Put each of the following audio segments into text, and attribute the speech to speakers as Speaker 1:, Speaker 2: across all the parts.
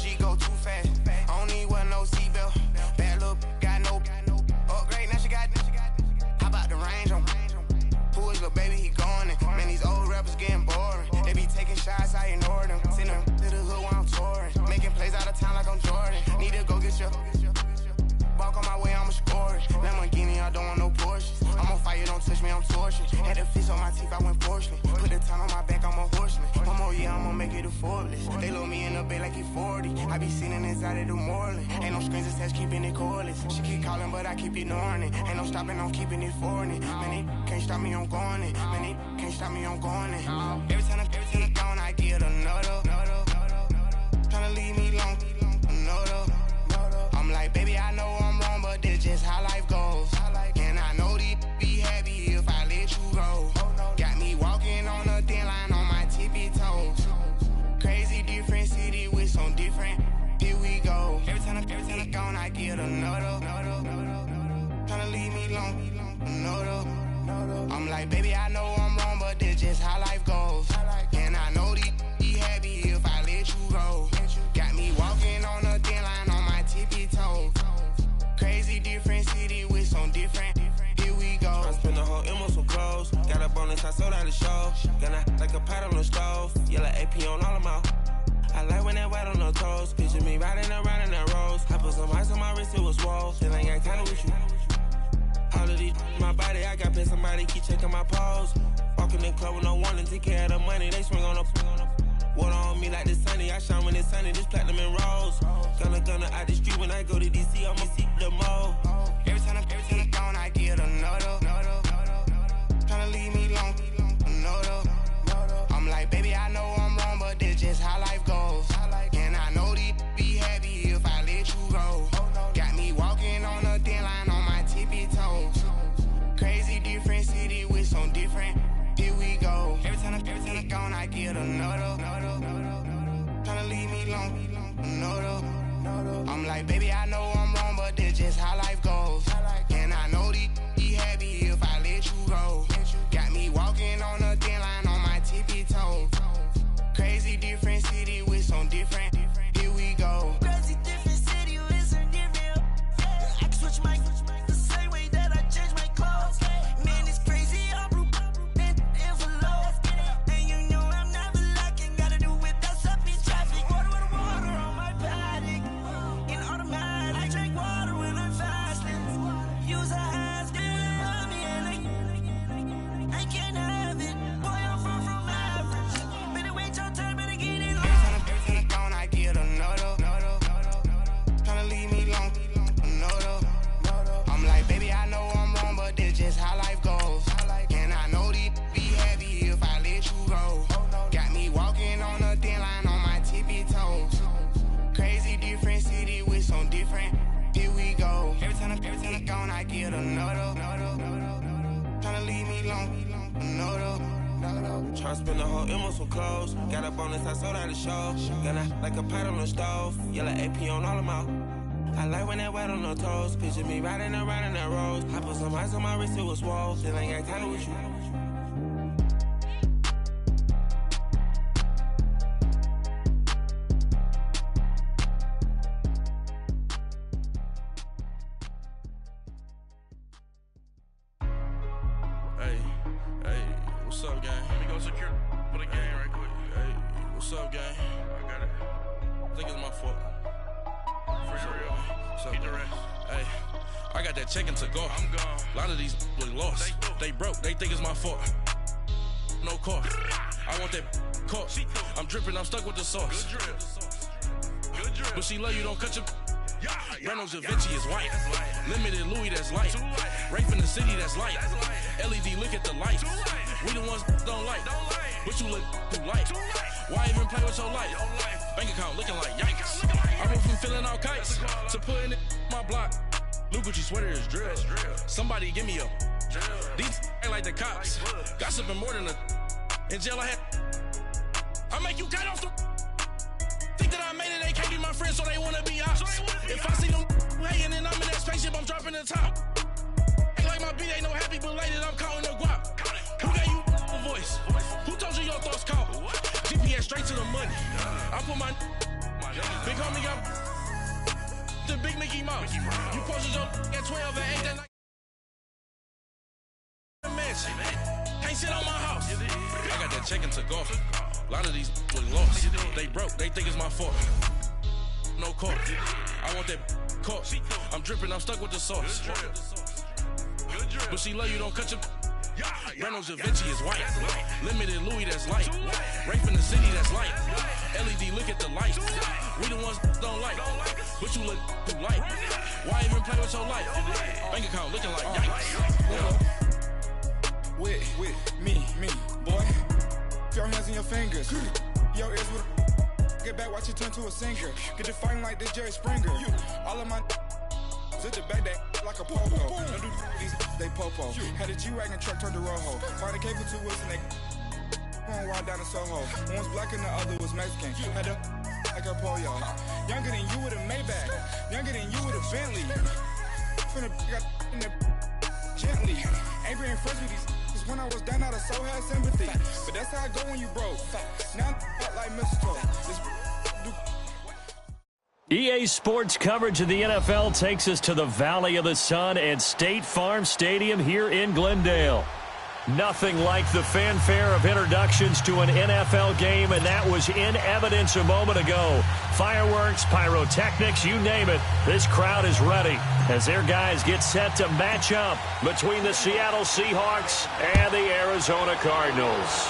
Speaker 1: G go too fast. I don't need wear no seatbelt. Bad little got no upgrade. Now she got. How about the range on? Who is little baby? He going in. Man, these old rappers getting boring. They be taking shots, I ignore them. Send them to the hood while I'm touring. Making plays out of town like I'm Jordan. Need to go get your. Walk on my way, I'ma score it. Lamborghini, I don't want no Porsches. I'm on fire, don't touch me, I'm torching. Had the fish on my teeth, I went porcelain. Put the time on my back, I'm a horseman. One more year, I'ma make it a Forbes. They load me in the bay like he 40. I be seen inside of the Moreland. Ain't no screens attached, keeping it cordless. She keep calling, but I keep ignoring it. Ain't no stopping, I'm keeping it foreign it. Man, they can't stop me, I'm going it. Man, they can't stop me, I'm going it. Every time I'm gone, I get another. Tryna leave me alone, another. I'm like, baby, I know I'm wrong, but this just how life goes. And I know these be happy if I let you go. Got me walking on a thin line on my tippy toes. Crazy different city with some different. Here we go. Every time I'm gone, I get another. Tryna leave me alone, another. I'm like, baby, I know I'm wrong, but this just how life goes. And I know these be happy if I let you go. Got me walking on a thin line on my tippy toes. Crazy different city with some different. Here we go.
Speaker 2: I spent the whole M on some clothes. Got a bonus, I sold out the show. Gonna like a pot on the stove. Yellow AP on all of my. I like when that white on the toes. Picture me riding around in that rose. I put some ice on my wrist, it was swole. Still ain't got time with you. All of these my body, I got pay somebody keep checking my pose. Walking in club with no warning, take care of the money. They swing on the. Water on me like the sunny, I shine when it's sunny, this platinum and rose. Gonna out the street when I go to DC, I'ma see the mo.
Speaker 1: Every time I'm gone, I get another. Tryna leave me alone, another. I'm like, baby, I know I'm wrong, but this just how life goes. And I know these be happy if I let you go. Got me walking on a thin line on my tippy toes. Crazy different city with some different. Here we go. Every time I'm gone, I get another. Tryna leave me alone, another. I'm like, baby, I know I'm wrong, but this just how life goes. And I know these be happy if I let you go. Got me walking on a thin line on my tippy toes. Crazy different city with some different. Here we go.
Speaker 3: Crazy different city with some different. I can switch my the same way that I change my clothes. Man, it's crazy. I'm blue and envelope. And you know I'm never lacking. Gotta do it. That's up in traffic. Water with water on my paddock. In automatic. I drink water when I'm fasting. Use a has been on me and I can't have it. Boy, I'm far from average. Better wait your turn, better get it on.
Speaker 1: Every time I'm gone, I get another. Tryna leave me alone, another. I'm like, baby, I know I'm wrong, but this just how life goes. And I know these be happy if I let you go. Got me walking on a thin line on my tippy toes. Crazy different city with some different. Here we go. Every time I'm gone, I get another. Tryna leave me alone, another.
Speaker 2: Tryna spend the whole M on some clothes. Got a bonus, I sold out the show. Gonna like a pot on the stove. Yellow AP on all of my. I like when that white on the toes. Picture me riding around in that rose. I put some ice on my wrist, it was swole. Still ain't got time with you.
Speaker 4: What's up, gang? Let me go secure for the game right quick. Hey, what's up, gang? I got it. I think it's my fault. For real. What's up, the rest. Hey, I got that chicken to go. I'm gone. A lot of these look lost. They broke. They think it's my fault. No car. I want that caught. I'm dripping. I'm stuck with the sauce. Good drip. Good drip. But she love you. Don't cut your. Reynolds Da Vinci is white. Limited Louis, that's light. Rafe in the city, that's light. LED, look at the lights. We the ones don't like. But you look too light. Why even play with your life? Bank account looking like yikes. I went from filling out kites to putting it in my block. New Gucci sweater is drill. Somebody give me a. These ain't like the cops. Gossiping more than a. In jail I had. I make you cut off the. Think that I made it, they can't be my friends, so they wanna be ops. If I see them hating and I'm in that spaceship, I'm dropping the top. Ain't like my beat, ain't no happy belated, I'm counting the guap. Who gave you a voice? Who told you your thoughts count? GPS straight to the money. I put my Big homie got the big Mickey Mouse. You posted your at 12 and 8 that night. Mansion. Can't sit on my house. I got that check to golf. A lot of these was lost. They broke. They think it's my fault. No court. I want that court. I'm dripping. I'm stuck with the sauce. But she love you. Don't cut your. Reynolds Da Vinci is white. Limited Louis that's light. Rape in the city that's light. LED look at the light. We the ones don't like. But you look too light. Why even play with your life? Bank account looking like yikes.
Speaker 5: With me, boy. Your hands in your fingers. Your ears with a get back, watch you turn to a singer. Get to fighting like this Jerry Springer. All of my zip the back that like a popo. Don't do these they popo. Had a G-Wagon truck turned to Rojo. Find a cable 2 wheels and they going wild down in Soho. One was black and the other was Mexican. Had a like a pollo. Younger than you with a Maybach. Younger than you with a Bentley. Finna got in the gently. Ain't being friends with these. When I was down, I so had sympathy. But that's how I go when you broke. Now I'm like mistletoe.
Speaker 6: EA Sports coverage of the NFL takes us to the Valley of the Sun and State Farm Stadium here in Glendale. Nothing like the fanfare of introductions to an NFL game, and that was in evidence a moment ago. Fireworks, pyrotechnics, you name it. This crowd is ready as their guys get set to match up between the Seattle Seahawks and the Arizona Cardinals.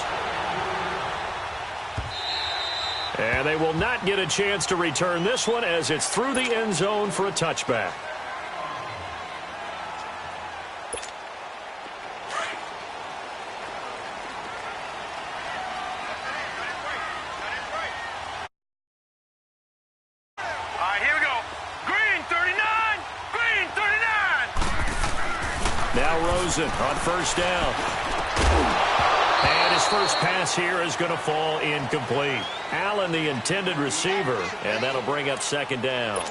Speaker 6: And they will not get a chance to return this one as it's through the end zone for a touchback. On first down. And his first pass here is going to fall incomplete. Allen, the intended receiver, and that'll bring up second down.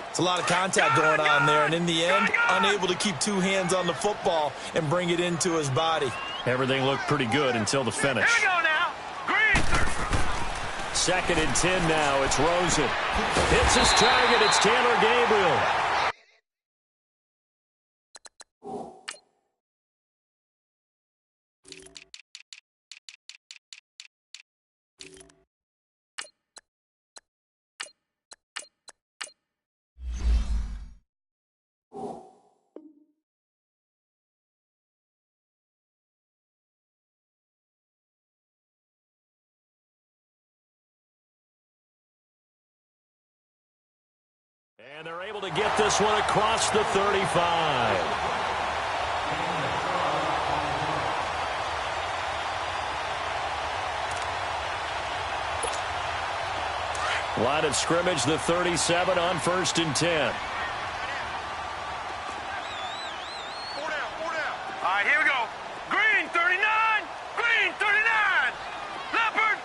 Speaker 7: It's a lot of contact going on there, and in the end, unable to keep two hands on the football and bring it into his body.
Speaker 6: Everything looked pretty good until the finish.
Speaker 3: Here we go now. Green.
Speaker 6: Second and 10 now. It's Rosen. Hits his target. It's Taylor Gabriel. And they're able to get this one across the 35. Line of scrimmage, the 37 on first and 10.
Speaker 3: Four down. All right, here we go. Green 39. Green 39. Leopard.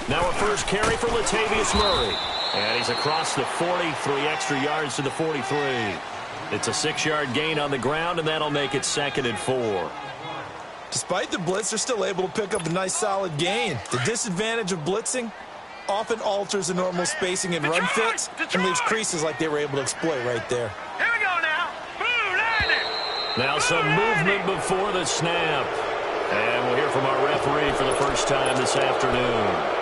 Speaker 6: Now a first carry for Latavius Murray. And he's across the 40, 3 extra yards to the 43. It's a 6-yard gain on the ground, and that'll make it second and 4.
Speaker 7: Despite the blitz, they're still able to pick up a nice solid gain. The disadvantage of blitzing often alters the normal spacing and run fits and leaves creases like they were able to exploit right there.
Speaker 3: Here we go now. Boom, landing.
Speaker 6: Now some movement before the snap. And we'll hear from our referee for the first time this afternoon.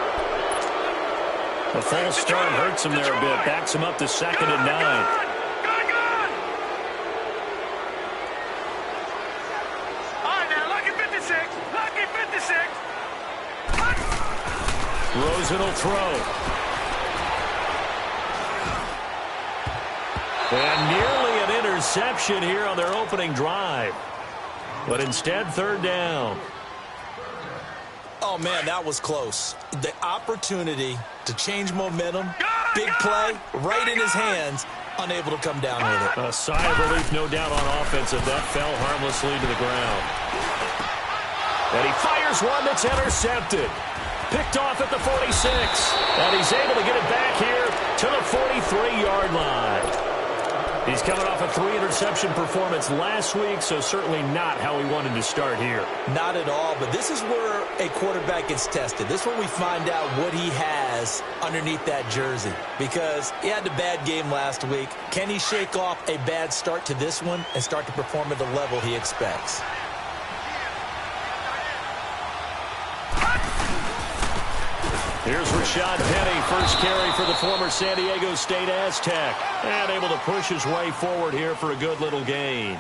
Speaker 6: The false start hurts him there a bit. Backs him up to second and 9.
Speaker 3: Good. All right, now, lucky 56. Lucky 56.
Speaker 6: Rosen will throw. And nearly an interception here on their opening drive. But instead, third down.
Speaker 7: Oh, man, that was close. The opportunity to change momentum, big play, right in his hands, unable to come down with it.
Speaker 6: A sigh of relief, no doubt, on offense if that fell harmlessly to the ground. And he fires one that's intercepted. Picked off at the 46. And he's able to get it back here to the 43-yard line. He's coming off a 3-interception performance last week, so certainly not how he wanted to start here.
Speaker 7: Not at all, but this is where a quarterback gets tested. This is when we find out what he has underneath that jersey, because he had a bad game last week. Can he shake off a bad start to this one and start to perform at the level he expects?
Speaker 6: Here's Rashad Penny, first carry for the former San Diego State Aztec. And able to push his way forward here for a good little gain.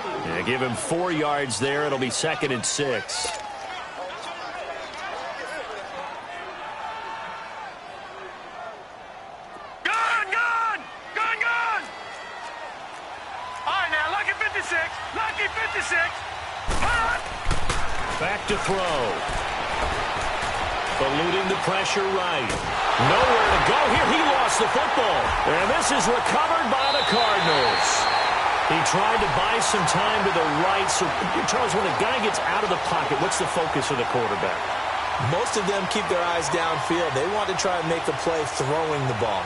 Speaker 6: Yeah, give him 4 yards there. It'll be 2nd and 6.
Speaker 3: Gone! All right, now, lucky 56.
Speaker 6: Back to throw. Eluding the pressure right. Nowhere to go here. He lost the football. And this is recovered by the Cardinals. He tried to buy some time to the right. So, Charles, when a guy gets out of the pocket, what's the focus of the quarterback?
Speaker 7: Most of them keep their eyes downfield. They want to try and make a play throwing the ball.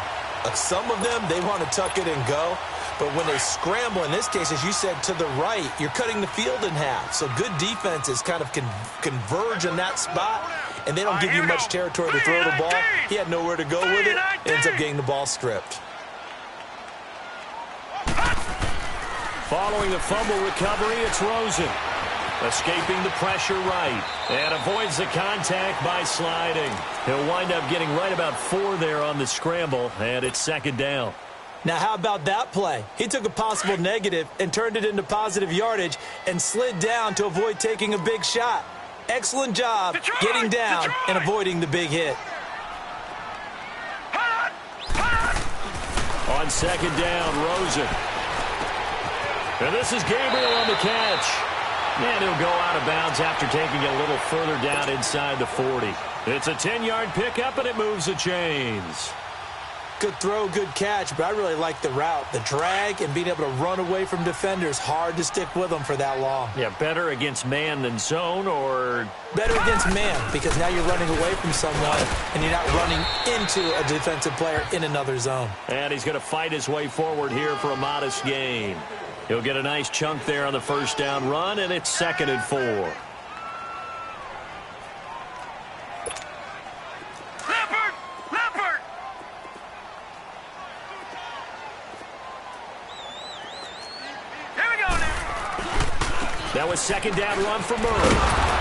Speaker 7: Some of them, they want to tuck it and go. But when they scramble, in this case, as you said, to the right, you're cutting the field in half. So good defenses kind of converge in that spot, and they don't give you much territory to throw the ball. He had nowhere to go with it. Ends up getting the ball stripped.
Speaker 6: Following the fumble recovery, it's Rosen. Escaping the pressure right. And avoids the contact by sliding. He'll wind up getting right about 4 there on the scramble, and it's 2nd down.
Speaker 7: Now, how about that play? He took a possible negative and turned it into positive yardage and slid down to avoid taking a big shot. Excellent job getting down and avoiding the big hit.
Speaker 6: On 2nd down, Rosen. And this is Gabriel on the catch. And he'll go out of bounds after taking it a little further down inside the 40. It's a 10-yard pickup, and it moves the chains.
Speaker 7: Good throw, good catch, but I really like the route. The drag and being able to run away from defenders, hard to stick with them for that long.
Speaker 6: Yeah, better against man than zone, or...
Speaker 7: Better against man, because now you're running away from someone and you're not running into a defensive player in another zone.
Speaker 6: And he's going to fight his way forward here for a modest gain. He'll get a nice chunk there on the 1st down run, and it's 2nd and 4. That was 2nd down run for Murray.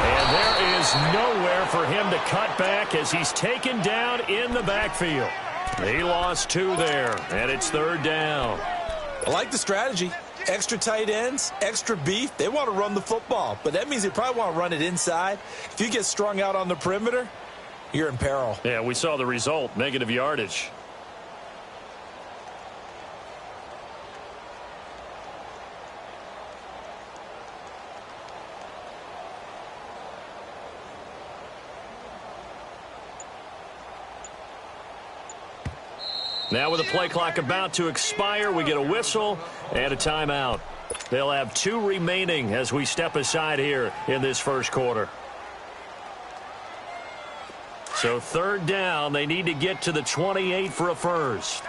Speaker 6: And there is nowhere for him to cut back as he's taken down in the backfield. He lost 2 there, and it's 3rd down.
Speaker 7: I like the strategy. Extra tight ends, extra beef. They want to run the football, but that means they probably want to run it inside. If you get strung out on the perimeter, you're in peril.
Speaker 6: Yeah, we saw the result, negative yardage. Now with the play clock about to expire, we get a whistle and a timeout. They'll have 2 remaining as we step aside here in this 1st quarter. So 3rd down, they need to get to the 28 for a first.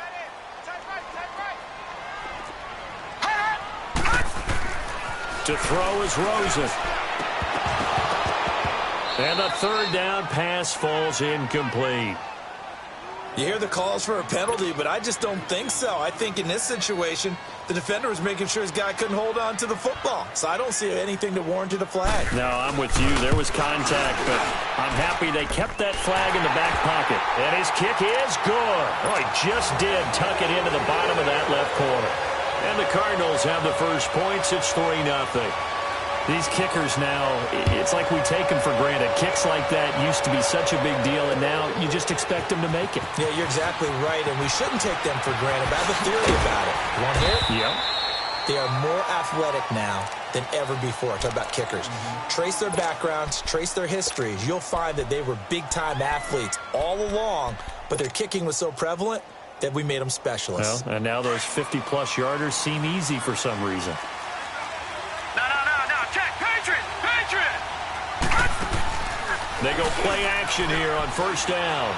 Speaker 6: To throw is Rosen. And the 3rd down pass falls incomplete.
Speaker 7: You hear the calls for a penalty, but I just don't think so. I think in this situation, the defender was making sure his guy couldn't hold on to the football. So I don't see anything that warranted a flag.
Speaker 6: No, I'm with you. There was contact, but I'm happy they kept that flag in the back pocket. And his kick is good. Oh, he just did tuck it into the bottom of that left corner. And the Cardinals have the first points. It's 3-0. These kickers now, it's like we take them for granted. Kicks like that used to be such a big deal, and now you just expect them to make it.
Speaker 7: Yeah, you're exactly right, and we shouldn't take them for granted. But I have a theory about it. You want to hear it?
Speaker 6: Yep.
Speaker 7: They are more athletic now than ever before. Talk about kickers. Trace their backgrounds, trace their histories. You'll find that they were big-time athletes all along, but their kicking was so prevalent that we made them specialists.
Speaker 6: Well, and now those 50-plus yarders seem easy for some reason. They go play action here on 1st down.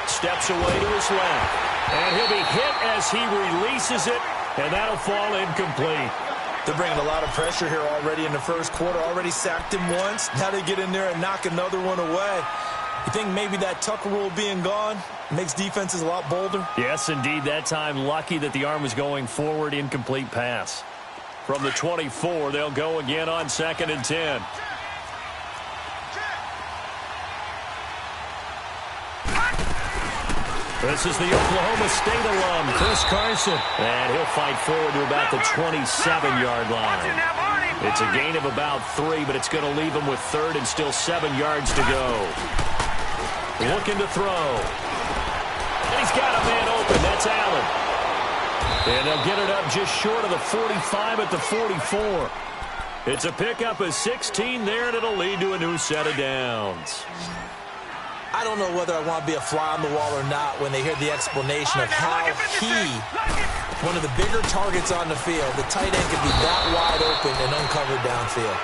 Speaker 6: Steps away to his left. And he'll be hit as he releases it, and that'll fall incomplete.
Speaker 7: They're bringing a lot of pressure here already in the first quarter. Already sacked him once. Now they get in there and knock another one away. You think maybe that Tucker rule being gone makes defenses a lot bolder?
Speaker 6: Yes, indeed. That time, lucky that the arm was going forward. Incomplete pass. From the 24, they'll go again on 2nd and 10. This is the Oklahoma State alum, Chris Carson. And he'll fight forward to about the 27-yard line. It's a gain of about 3, but it's going to leave him with 3rd and still 7 yards to go. Looking to throw. And he's got a man open. That's Allen. And they'll get it up just short of the 45 at the 44. It's a pickup of 16 there, and it'll lead to a new set of downs.
Speaker 7: I don't know whether I want to be a fly on the wall or not when they hear the explanation of how he, one of the bigger targets on the field, the tight end could be that wide open and uncovered downfield.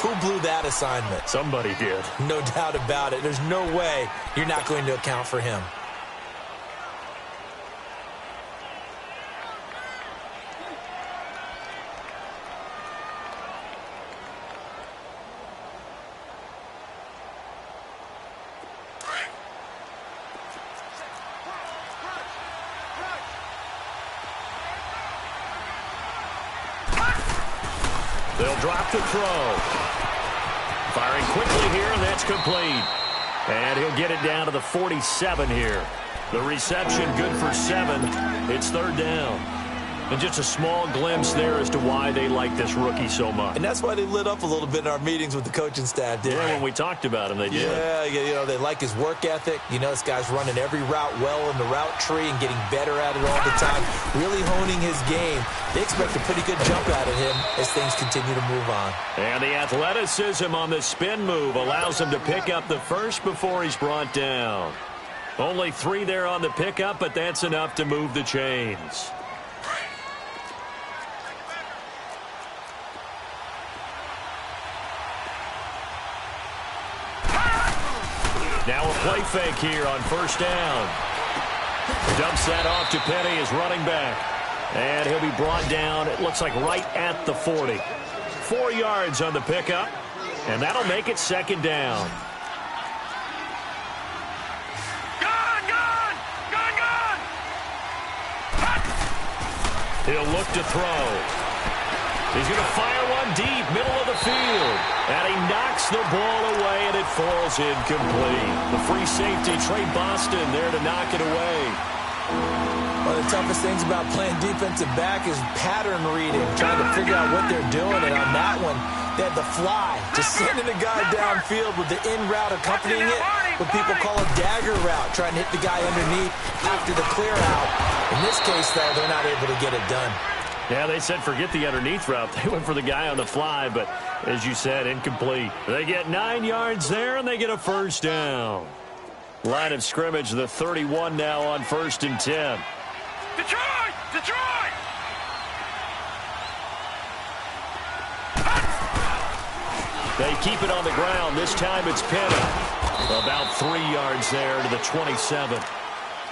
Speaker 7: Who blew that assignment?
Speaker 6: Somebody did.
Speaker 7: No doubt about it. There's no way you're not going to account for him.
Speaker 6: They'll drop the throw. Firing quickly here, and that's complete. And he'll get it down to the 47 here. The reception good for 7. It's 3rd down. And just a small glimpse there as to why they like this rookie so much.
Speaker 7: And that's why they lit up a little bit in our meetings with the coaching staff, didn't they?
Speaker 6: When we talked about him, they did.
Speaker 7: Yeah, you know, they like his work ethic. You know, this guy's running every route well in the route tree and getting better at it all the time, really honing his game. They expect a pretty good jump out of him as things continue to move on.
Speaker 6: And the athleticism on the spin move allows him to pick up the first before he's brought down. Only 3 there on the pickup, but that's enough to move the chains. Now a play fake here on 1st down. Dumps that off to Penny as running back. And he'll be brought down, it looks like right at the 40. 4 yards on the pickup, and that'll make it 2nd down. He'll look to throw. He's going to fire one deep, middle of the field. And he knocks the ball away, and it falls incomplete. The free safety, Trey Boston, there to knock it away.
Speaker 7: One of the toughest things about playing defensive back is pattern reading, trying to figure out what they're doing. And on that one, they had the fly, just sending the guy downfield with the in route accompanying it, what people call a dagger route, trying to hit the guy underneath after the clear out. In this case, though, they're not able to get it done.
Speaker 6: Yeah, they said forget the underneath route. They went for the guy on the fly, but as you said, incomplete. They get 9 yards there, and they get a 1st down. Line of scrimmage, the 31 now on 1st and 10.
Speaker 3: Detroit! Detroit!
Speaker 6: They keep it on the ground. This time it's Penny. About 3 yards there to the 27.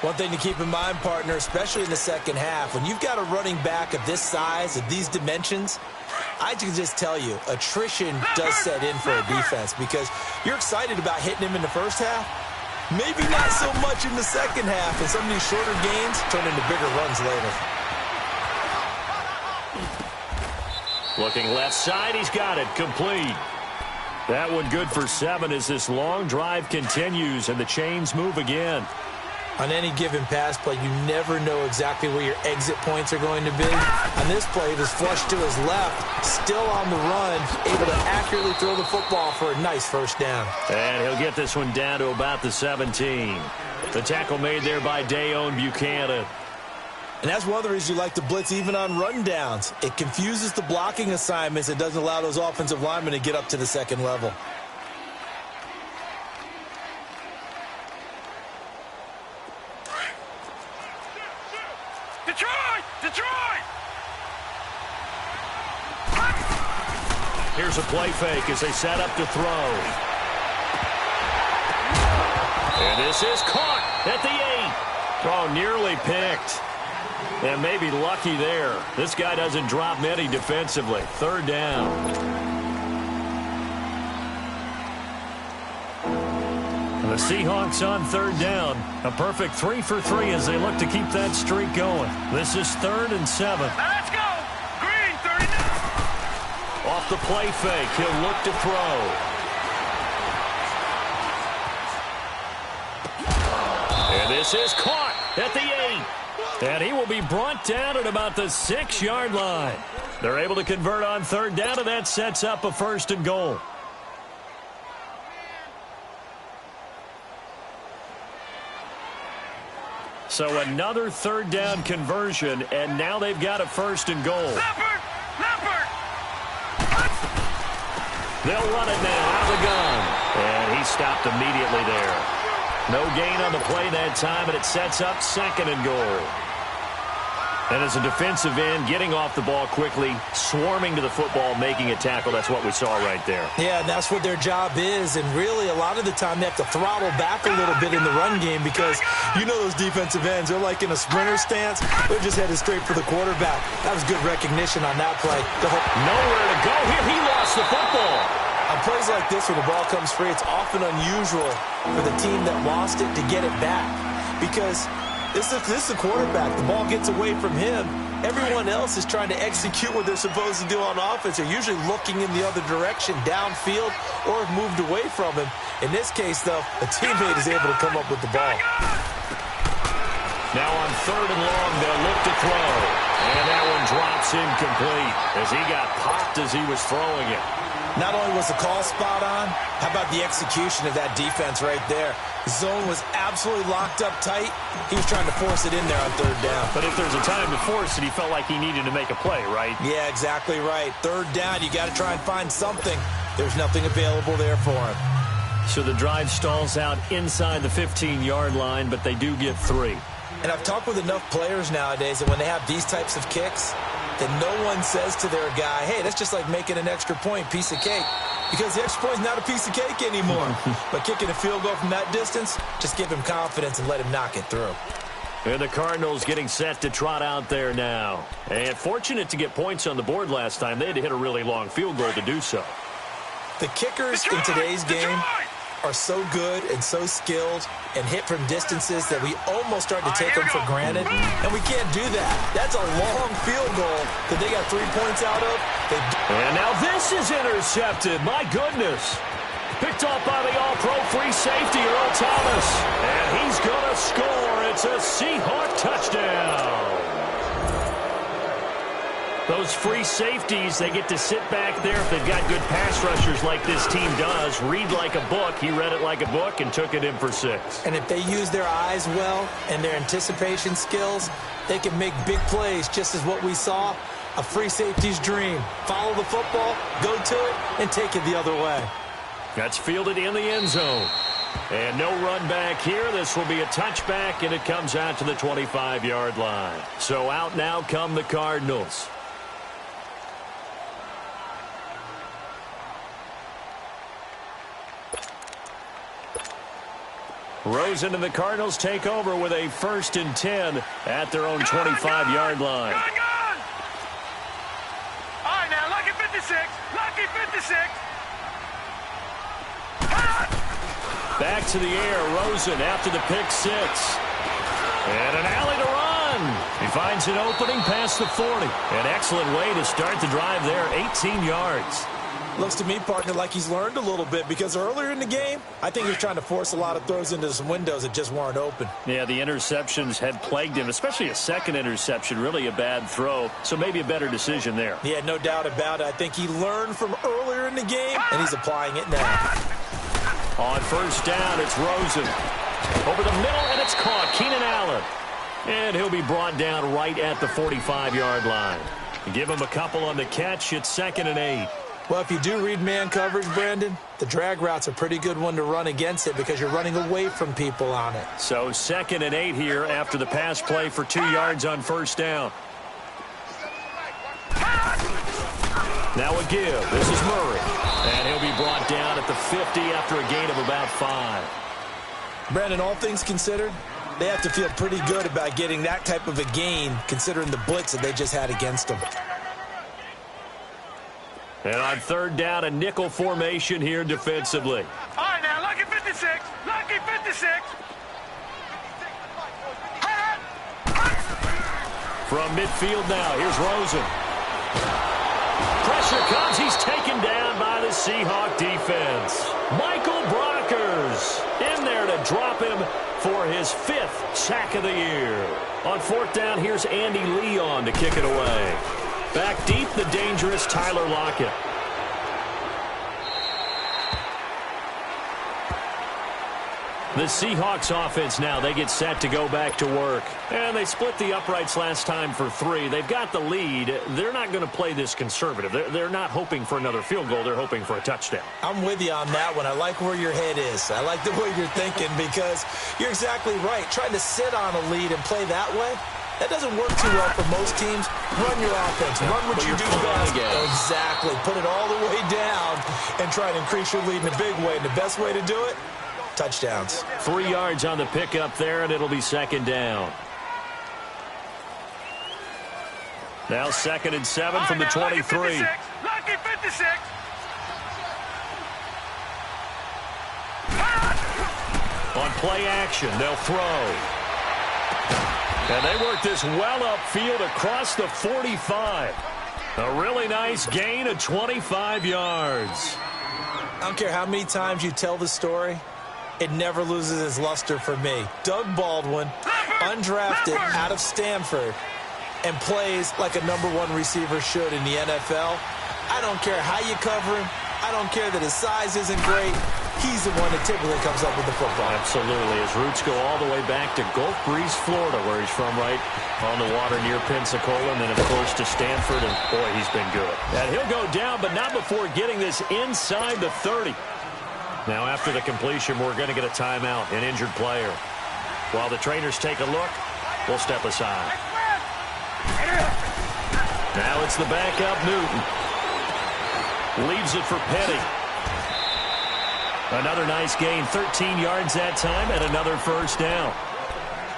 Speaker 7: One thing to keep in mind, partner, especially in the second half, when you've got a running back of this size, of these dimensions, I can just tell you, attrition does set in for a defense because you're excited about hitting him in the first half. Maybe not so much in the second half, and some of these shorter gains turn into bigger runs later.
Speaker 6: Looking left side, he's got it, complete. That one good for 7 as this long drive continues and the chains move again.
Speaker 7: On any given pass play, you never know exactly where your exit points are going to be. On this play, it was flushed to his left, still on the run, able to accurately throw the football for a nice 1st down.
Speaker 6: And he'll get this one down to about the 17. The tackle made there by Dayon Buchanan.
Speaker 7: And that's one of the reasons you like to blitz even on rundowns. It confuses the blocking assignments. It doesn't allow those offensive linemen to get up to the second level.
Speaker 3: Detroit! Detroit!
Speaker 6: Here's a play fake as they set up to throw. And this is caught at the 8. Oh, nearly picked. And maybe lucky there. This guy doesn't drop many defensively. Third down. The Seahawks on third down. A perfect 3 for 3 as they look to keep that streak going. This is 3rd and 7.
Speaker 3: Let's go! Green, 39!
Speaker 6: Off the play fake, he'll look to throw. And this is caught at the 8. And he will be brought down at about the 6-yard line. They're able to convert on third down, and that sets up a 1st and goal. So another third down conversion, and now they've got a 1st and goal.
Speaker 3: Leopard!
Speaker 6: They'll run it now out of the gun. And he stopped immediately there. No gain on the play that time, and it sets up 2nd and goal. And as a defensive end, getting off the ball quickly, swarming to the football, making a tackle, that's what we saw right there.
Speaker 7: Yeah, and that's what their job is. And really, a lot of the time, they have to throttle back a little bit in the run game because you know those defensive ends, they're like in a sprinter stance. They're just headed straight for the quarterback. That was good recognition on that play.
Speaker 6: Nowhere to go here. He lost the football.
Speaker 7: On plays like this, when the ball comes free, it's often unusual for the team that lost it to get it back because this is a quarterback. The ball gets away from him. Everyone else is trying to execute what they're supposed to do on offense. They're usually looking in the other direction, downfield, or have moved away from him. In this case, though, a teammate is able to come up with the ball.
Speaker 6: Now on 3rd and long, they'll look to throw. And that one drops incomplete as he got popped as he was throwing it.
Speaker 7: Not only was the call spot on, how about the execution of that defense right there? The zone was absolutely locked up tight. He was trying to force it in there on 3rd down.
Speaker 6: But if there's a time to force it, he felt like he needed to make a play, right?
Speaker 7: Yeah, exactly right. 3rd down, you got to try and find something. There's nothing available there for him.
Speaker 6: So the drive stalls out inside the 15-yard line, but they do get 3.
Speaker 7: And I've talked with enough players nowadays that when they have these types of kicks, that no one says to their guy, hey, that's just like making an extra point, piece of cake. Because the extra point is not a piece of cake anymore. But kicking a field goal from that distance, just give him confidence and let him knock it through.
Speaker 6: And the Cardinals getting set to trot out there now. And fortunate to get points on the board last time. They had to hit a really long field goal to do so.
Speaker 7: The kickers in today's game are so good and so skilled and hit from distances that we almost start to take them for granted, and we can't do that. That's a long field goal that they got 3 points out of.
Speaker 6: And now this is intercepted. My goodness. Picked off by the all-pro free safety, Earl Thomas. And he's going to score. It's a Seahawk touchdown. Those free safeties, they get to sit back there if they've got good pass rushers like this team does. Read like a book. He read it like a book and took it in for 6.
Speaker 7: And if they use their eyes well and their anticipation skills, they can make big plays, just as what we saw. A free safety's dream. Follow the football, go to it, and take it the other way.
Speaker 6: That's fielded in the end zone. And no run back here. This will be a touchback, and it comes out to the 25-yard line. So out now come the Cardinals. Rosen and the Cardinals take over with a 1st and 10 at their own 25-yard line.
Speaker 3: All right, now, lucky 56. Lucky 56.
Speaker 6: Back to the air, Rosen after the pick 6. And an alley to run. He finds an opening past the 40. An excellent way to start the drive there, 18 yards.
Speaker 7: Looks to me, partner, like he's learned a little bit because earlier in the game, I think he was trying to force a lot of throws into some windows that just weren't open.
Speaker 6: Yeah, the interceptions had plagued him, especially a second interception, really a bad throw. So maybe a better decision there.
Speaker 7: Yeah, no doubt about it. I think he learned from earlier in the game, and he's applying it now.
Speaker 6: On 1st down, it's Rosen. Over the middle, and it's caught. Keenan Allen. And he'll be brought down right at the 45-yard line. Give him a couple on the catch. It's 2nd and 8.
Speaker 7: Well, if you do read man coverage, Brandon, the drag route's a pretty good one to run against it because you're running away from people on it.
Speaker 6: So 2nd and 8 here after the pass play for 2 yards on 1st down. Now a give. This is Murray. And he'll be brought down at the 50 after a gain of about 5.
Speaker 7: Brandon, all things considered, They have to feel pretty good about getting that type of a gain, considering the blitz that they just had against them.
Speaker 6: And on third down, a nickel formation here defensively.
Speaker 8: All right, now, lucky 56. Lucky 56.
Speaker 6: From midfield now, here's Rosen. Pressure comes. He's taken down by the Seahawk defense. Michael Brockers in there to drop him for his 5th sack of the year. On fourth down, here's Andy Leon to kick it away. Back deep, the dangerous Tyler Lockett. The Seahawks offense now, they get set to go back to work. And they split the uprights last time for 3. They've got the lead. They're not going to play this conservative. They're not hoping for another field goal. They're hoping for a touchdown.
Speaker 7: I'm with you on that one. I like where your head is. I like the way you're thinking because you're exactly right. Trying to sit on a lead and play that way, that doesn't work too well for most teams. Run your offense. Run what you do best. Exactly. Put it all the way down and try to increase your lead in a big way. And the best way to do it, touchdowns.
Speaker 6: 3 yards on the pickup there, and it'll be second down. Now 2nd and 7 from the 23.
Speaker 8: Lucky 56.
Speaker 6: On play action, they'll throw. And they work this well upfield across the 45. A really nice gain of 25 yards.
Speaker 7: I don't care how many times you tell the story, it never loses its luster for me. Doug Baldwin, undrafted out of Stanford, and plays like a #1 receiver should in the NFL. I don't care how you cover him. I don't care that his size isn't great. He's the one that typically comes up with the football.
Speaker 6: Absolutely. His roots go all the way back to Gulf Breeze, Florida, where he's from, right on the water near Pensacola, and then, of course, to Stanford, and, boy, he's been good. And he'll go down, but not before getting this inside the 30. Now, after the completion, we're going to get a timeout, an injured player. While the trainers take a look, we'll step aside. Now it's the backup, Newton. Leaves it for Petty. Another nice gain, 13 yards that time, and another first down.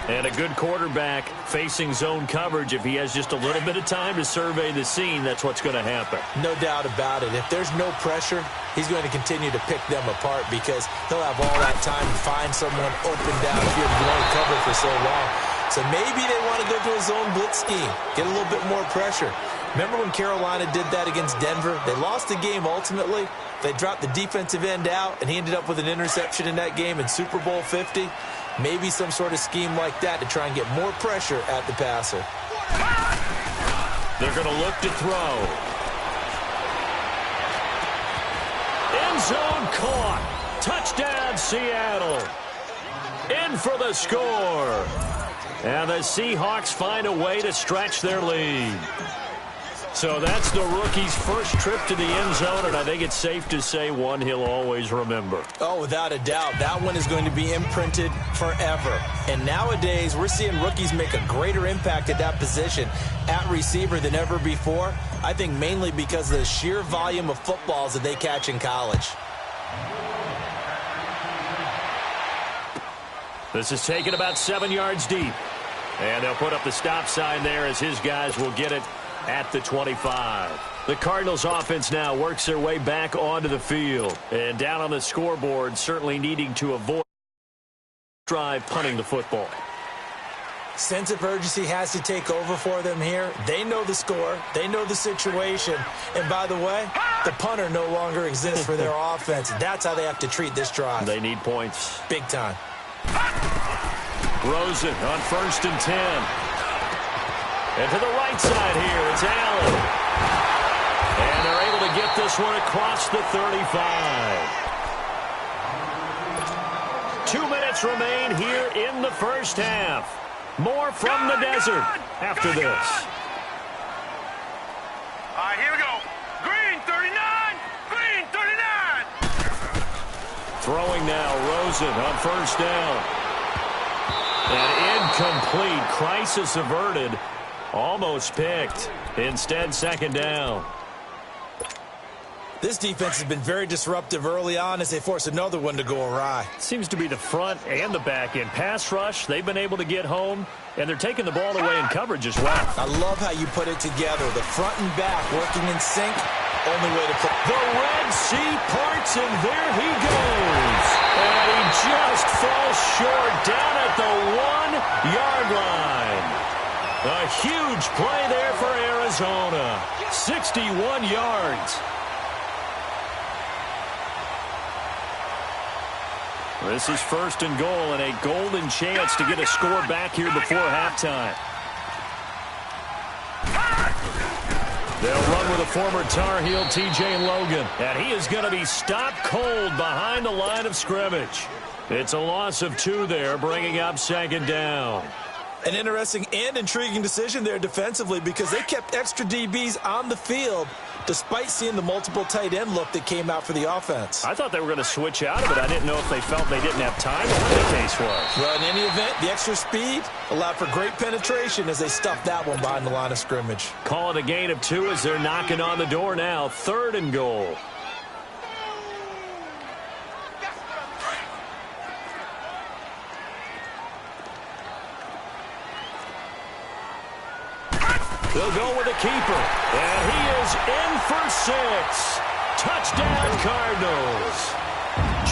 Speaker 6: And a good quarterback facing zone coverage. If he has just a little bit of time to survey the scene, that's what's going to happen.
Speaker 7: No doubt about it. If there's no pressure, he's going to continue to pick them apart because he'll have all that time to find someone open downfield and blown cover for so long. So maybe they want to go to a zone blitz scheme, get a little bit more pressure. Remember when Carolina did that against Denver? They lost the game ultimately. They dropped the defensive end out, and he ended up with an interception in that game in Super Bowl 50. Maybe some sort of scheme like that to try and get more pressure at the passer.
Speaker 6: They're going to look to throw. End zone caught. Touchdown, Seattle. In for the score. And the Seahawks find a way to stretch their lead. So that's the rookie's first trip to the end zone, and I think it's safe to say one he'll always remember.
Speaker 7: Oh, without a doubt. That one is going to be imprinted forever. And nowadays, we're seeing rookies make a greater impact at that position at receiver than ever before. I think mainly because of the sheer volume of footballs that they catch in college.
Speaker 6: This is taken about 7 yards deep. And they'll put up the stop sign there as his guys will get it at the 25. The Cardinals offense now works their way back onto the field. And down on the scoreboard, certainly needing to avoid drive punting the football.
Speaker 7: Sense of urgency has to take over for them here. They know the score. They know the situation. And by the way, the punter no longer exists for their offense. That's how they have to treat this drive.
Speaker 6: They need points.
Speaker 7: Big time.
Speaker 6: Rosen on 1st and 10. And to the right side here, it's Allen. And they're able to get this one across the 35. 2 minutes remain here in the first half. More from the desert after this.
Speaker 8: All right, here we go. Green 39. Green 39.
Speaker 6: Throwing now, Rosen on 1st down. And incomplete. Crisis averted. Almost picked. Instead, 2nd down.
Speaker 7: This defense has been very disruptive early on as they force another one to go awry.
Speaker 6: Seems to be the front and the back end. Pass rush, they've been able to get home, and they're taking the ball away in coverage as well.
Speaker 7: I love how you put it together. The front and back working in sync, only way to play.
Speaker 6: The Red Sea parts, and there he goes. And he just falls short down at the 1-yard line. A huge play there for Arizona. 61 yards. This is 1st and goal and a golden chance to get a score back here before halftime. They'll run with a former Tar Heel, T.J. Logan. And he is going to be stopped cold behind the line of scrimmage. It's a loss of 2 there, bringing up 2nd down.
Speaker 7: An interesting and intriguing decision there defensively because they kept extra DBs on the field despite seeing the multiple tight end look that came out for the offense.
Speaker 6: I thought they were going to switch out of it. I didn't know if they felt they didn't have time or what the case was.
Speaker 7: Well, in any event, the extra speed allowed for great penetration as they stuffed that one behind the line of scrimmage.
Speaker 6: Call it a gain of 2 as they're knocking on the door now. 3rd and goal. They'll go with a keeper, and he is in for 6. Touchdown, Cardinals.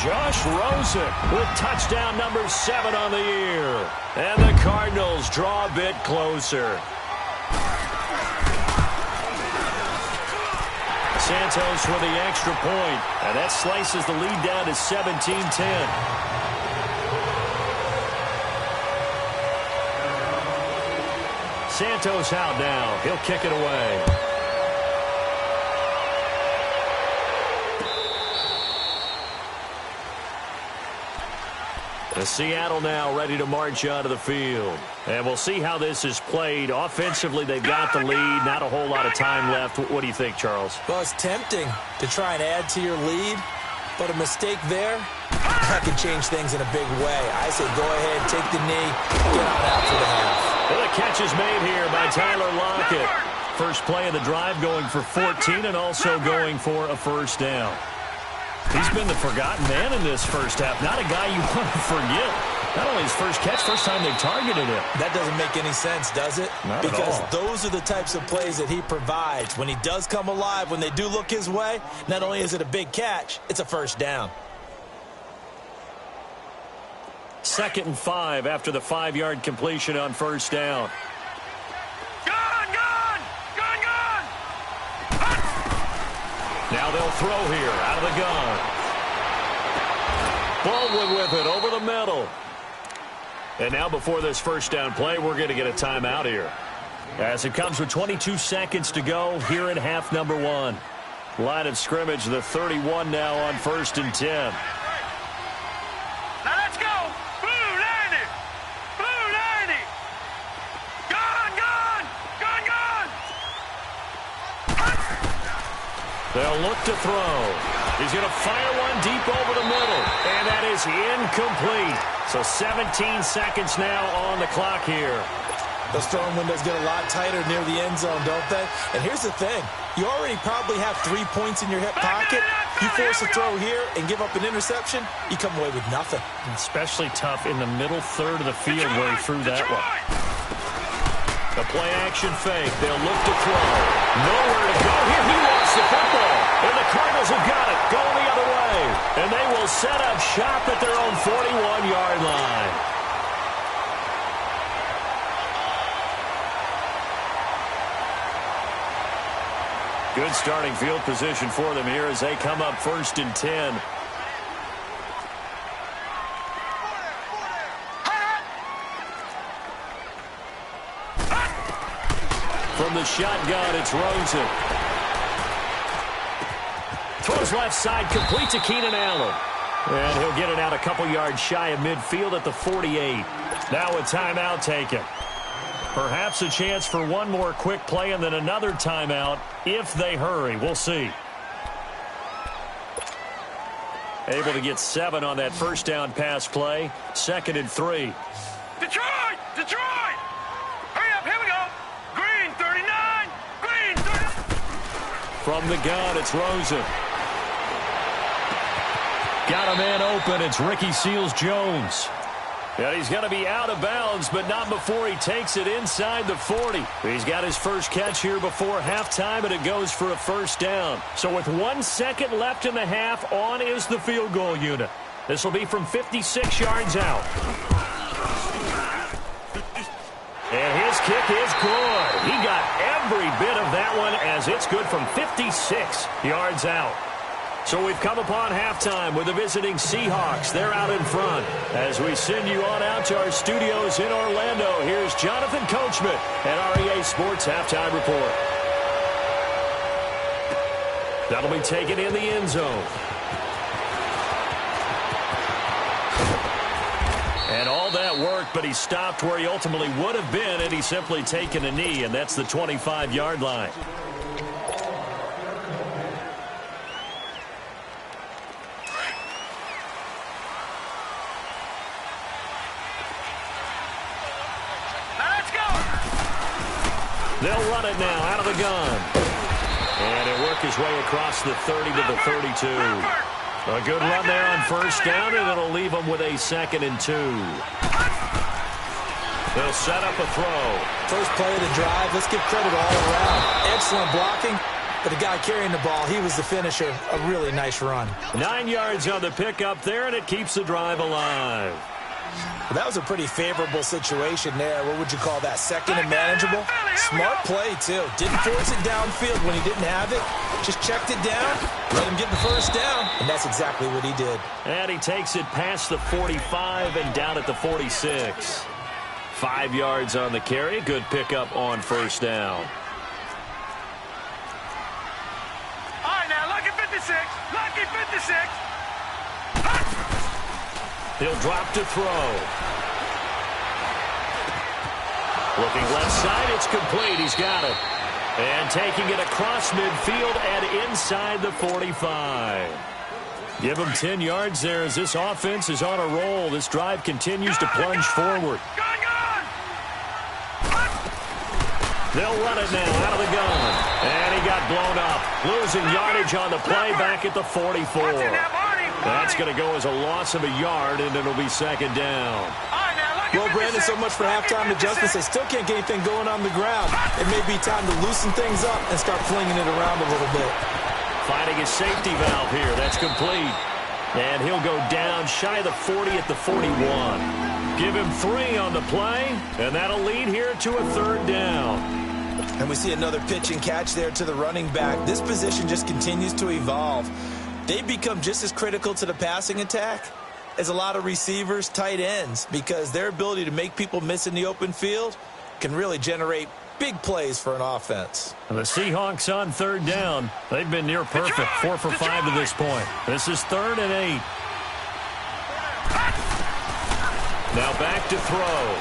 Speaker 6: Josh Rosen with touchdown number 7 on the year. And the Cardinals draw a bit closer. Santos with the extra point, and that slices the lead down to 17-10. Santos out now. He'll kick it away. The Seattle now ready to march onto the field. And we'll see how this is played. Offensively, they've got the lead. Not a whole lot of time left. What do you think, Charles?
Speaker 7: Well, it's tempting to try and add to your lead, but a mistake there, that can change things in a big way. I say go ahead, take the knee, get on out for the half.
Speaker 6: Well, the catch is made here by Tyler Lockett. First play of the drive going for 14 and also going for a 1st down. He's been the forgotten man in this first half. Not a guy you want to forget. Not only his first catch, first time they've targeted him.
Speaker 7: That doesn't make any sense, does it?
Speaker 6: Not
Speaker 7: because
Speaker 6: at all.
Speaker 7: Those are the types of plays that he provides. When he does come alive, when they do look his way, not only is it a big catch, it's a 1st down.
Speaker 6: 2nd and 5 after the 5-yard completion on 1st down. Now they'll throw here out of the gun. Baldwin with it over the middle. And now before this 1st down play, we're going to get a timeout here. As it comes with 22 seconds to go here in half number 1. Line of scrimmage, the 31 now on 1st and 10.
Speaker 8: Now let's go. Blue 90. Blue 90. Gun, gun. Gun, gun.
Speaker 6: They'll look to throw. He's going to fire one deep over the middle. And that is incomplete. So 17 seconds now on the clock here.
Speaker 7: Those throwing windows get a lot tighter near the end zone, don't they? And here's the thing. You already probably have 3 points in your hip pocket. You force a throw here and give up an interception, you come away with nothing.
Speaker 6: Especially tough in the middle third of the field where he threw that one. The play action fake. They'll look to throw. Nowhere to go here. He lost the football. And the Cardinals have got it. Going the other way. And they will set up shop at their own 41-yard line. Good starting field position for them here as they come up 1st and 10. From the shotgun, it's Rosen. Throws left side, complete to Keenan Allen. And he'll get it out a couple yards shy of midfield at the 48. Now a timeout taken. Perhaps a chance for one more quick play and then another timeout if they hurry. We'll see. Able to get 7 on that 1st down pass play. 2nd and 3.
Speaker 8: Detroit! Detroit! Hurry up, here we go! Green 39! Green 39!
Speaker 6: From the gun, it's Rosen. got a man open. It's Ricky Seals-Jones. And he's going to be out of bounds, but not before he takes it inside the 40. He's got his first catch here before halftime, and it goes for a first down. So with 1 second left in the half, on is the field goal unit. This will be from 56 yards out. And his kick is good. He got every bit of that one as it's good from 56 yards out. So we've come upon halftime with the visiting Seahawks. They're out in front. As we send you on out to our studios in Orlando, here's Jonathan Coachman at REA Sports Halftime Report. That'll be taken in the end zone. And all that worked, but he stopped where he ultimately would have been, and he's simply taken a knee, and that's the 25-yard line. They'll run it now out of the gun. And it worked his way across the 30 to the 32. A good run there on first down, and it'll leave them with a 2nd and 2. They'll set up a throw.
Speaker 7: First play of the drive. Let's give credit all around. Excellent blocking. But the guy carrying the ball, he was the finisher. A really nice run.
Speaker 6: 9 yards on the pickup there, and it keeps the drive alive.
Speaker 7: Well, that was a pretty favorable situation there. What would you call that? Second and manageable? Smart play, too. Didn't force it downfield when he didn't have it. Just checked it down, let him get the first down, and that's exactly what he did.
Speaker 6: And he takes it past the 45 and down at the 46. 5 yards on the carry. Good pickup on first down.
Speaker 8: All right, now, lucky 56. Lucky 56.
Speaker 6: He'll drop to throw. Looking left side, it's complete. He's got it. And taking it across midfield and inside the 45. Give him 10 yards there as this offense is on a roll. This drive continues to plunge forward. They'll run it now out of the gun. And he got blown up. Losing yardage on the play back at the 44. That's going to go as a loss of a yard, and it'll be 2nd down.
Speaker 7: Well, Brandon, so much for halftime adjustments. They still can't get anything going on the ground. It may be time to loosen things up and start flinging it around a little bit.
Speaker 6: Finding his safety valve here. That's complete. And he'll go down shy of the 40 at the 41. Give him 3 on the play, and that'll lead here to a 3rd down.
Speaker 7: And we see another pitch and catch there to the running back. This position just continues to evolve. They become just as critical to the passing attack as a lot of receivers, tight ends, because their ability to make people miss in the open field can really generate big plays for an offense.
Speaker 6: And the Seahawks on 3rd down. They've been near perfect, 4 for 5 to this point. This is 3rd and 8. Now back to throw.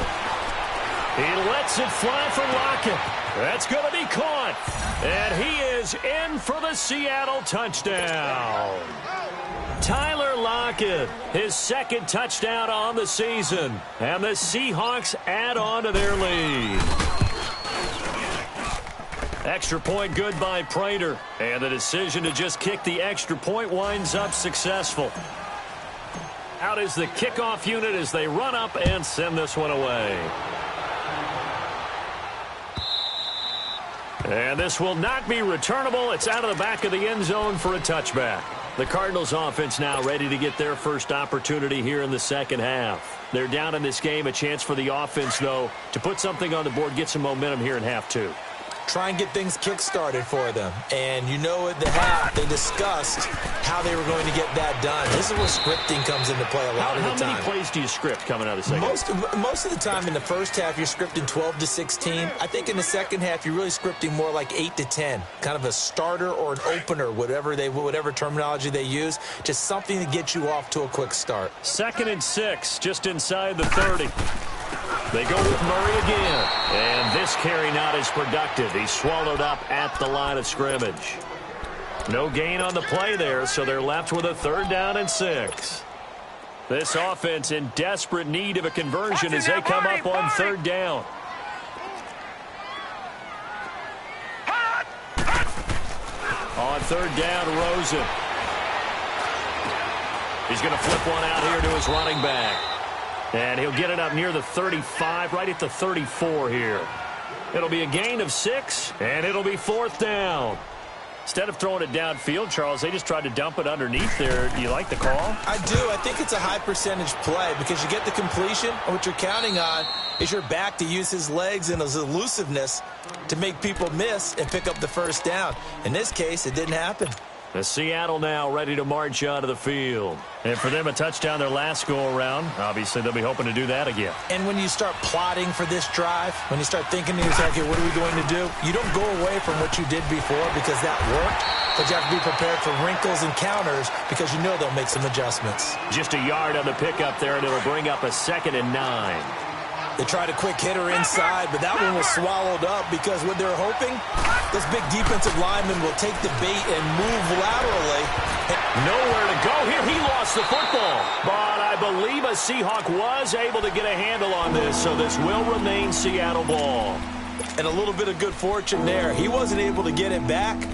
Speaker 6: He lets it fly for Lockett. That's going to be caught. And he is in for the Seattle touchdown. Tyler Lockett, his 2nd touchdown on the season. And the Seahawks add on to their lead. Extra point good by Prater. And the decision to just kick the extra point winds up successful. Out is the kickoff unit as they run up and send this one away. And this will not be returnable. It's out of the back of the end zone for a touchback. The Cardinals offense now ready to get their first opportunity here in the 2nd half. They're down in this game. A chance for the offense, though, to put something on the board, get some momentum here in half 2.
Speaker 7: Try and get things kick-started for them. And you know at the half, they discussed how they were going to get that done. This is where scripting comes into play a lot of the time.
Speaker 6: How many plays do you script coming out of the 2nd?
Speaker 7: Most of the time in the first half, you're scripting 12 to 16. I think in the 2nd half, you're really scripting more like 8 to 10. Kind of a starter or an opener, whatever terminology they use. Just something to get you off to a quick start.
Speaker 6: 2nd and 6, just inside the 30. They go with Murray again. And this carry not as productive. He's swallowed up at the line of scrimmage. No gain on the play there, so they're left with a 3rd down and 6. This offense in desperate need of a conversion as they come up on 3rd down. On 3rd down, Rosen. He's going to flip one out here to his running back. And he'll get it up near the 35, right at the 34 here. It'll be a gain of 6, and it'll be 4th down. Instead of throwing it downfield, Charles, they just tried to dump it underneath there. Do you like the call?
Speaker 7: I do. I think it's a high-percentage play because you get the completion, and what you're counting on is your back to use his legs and his elusiveness to make people miss and pick up the first down. In this case, it didn't happen.
Speaker 6: The Seattle now ready to march onto the field. And for them, a touchdown their last go-around. Obviously, they'll be hoping to do that again.
Speaker 7: And when you start plotting for this drive, when you start thinking to yourself, okay, what are we going to do? You don't go away from what you did before because that worked, but you have to be prepared for wrinkles and counters because you know they'll make some adjustments.
Speaker 6: Just a yard on the pickup there, and it'll bring up a 2nd and 9.
Speaker 7: They tried a quick hitter inside, but that one was swallowed up because what they're hoping, this big defensive lineman will take the bait and move laterally.
Speaker 6: Nowhere to go here. He lost the football. But I believe a Seahawk was able to get a handle on this, so this will remain Seattle ball.
Speaker 7: And a little bit of good fortune there. He wasn't able to get it back,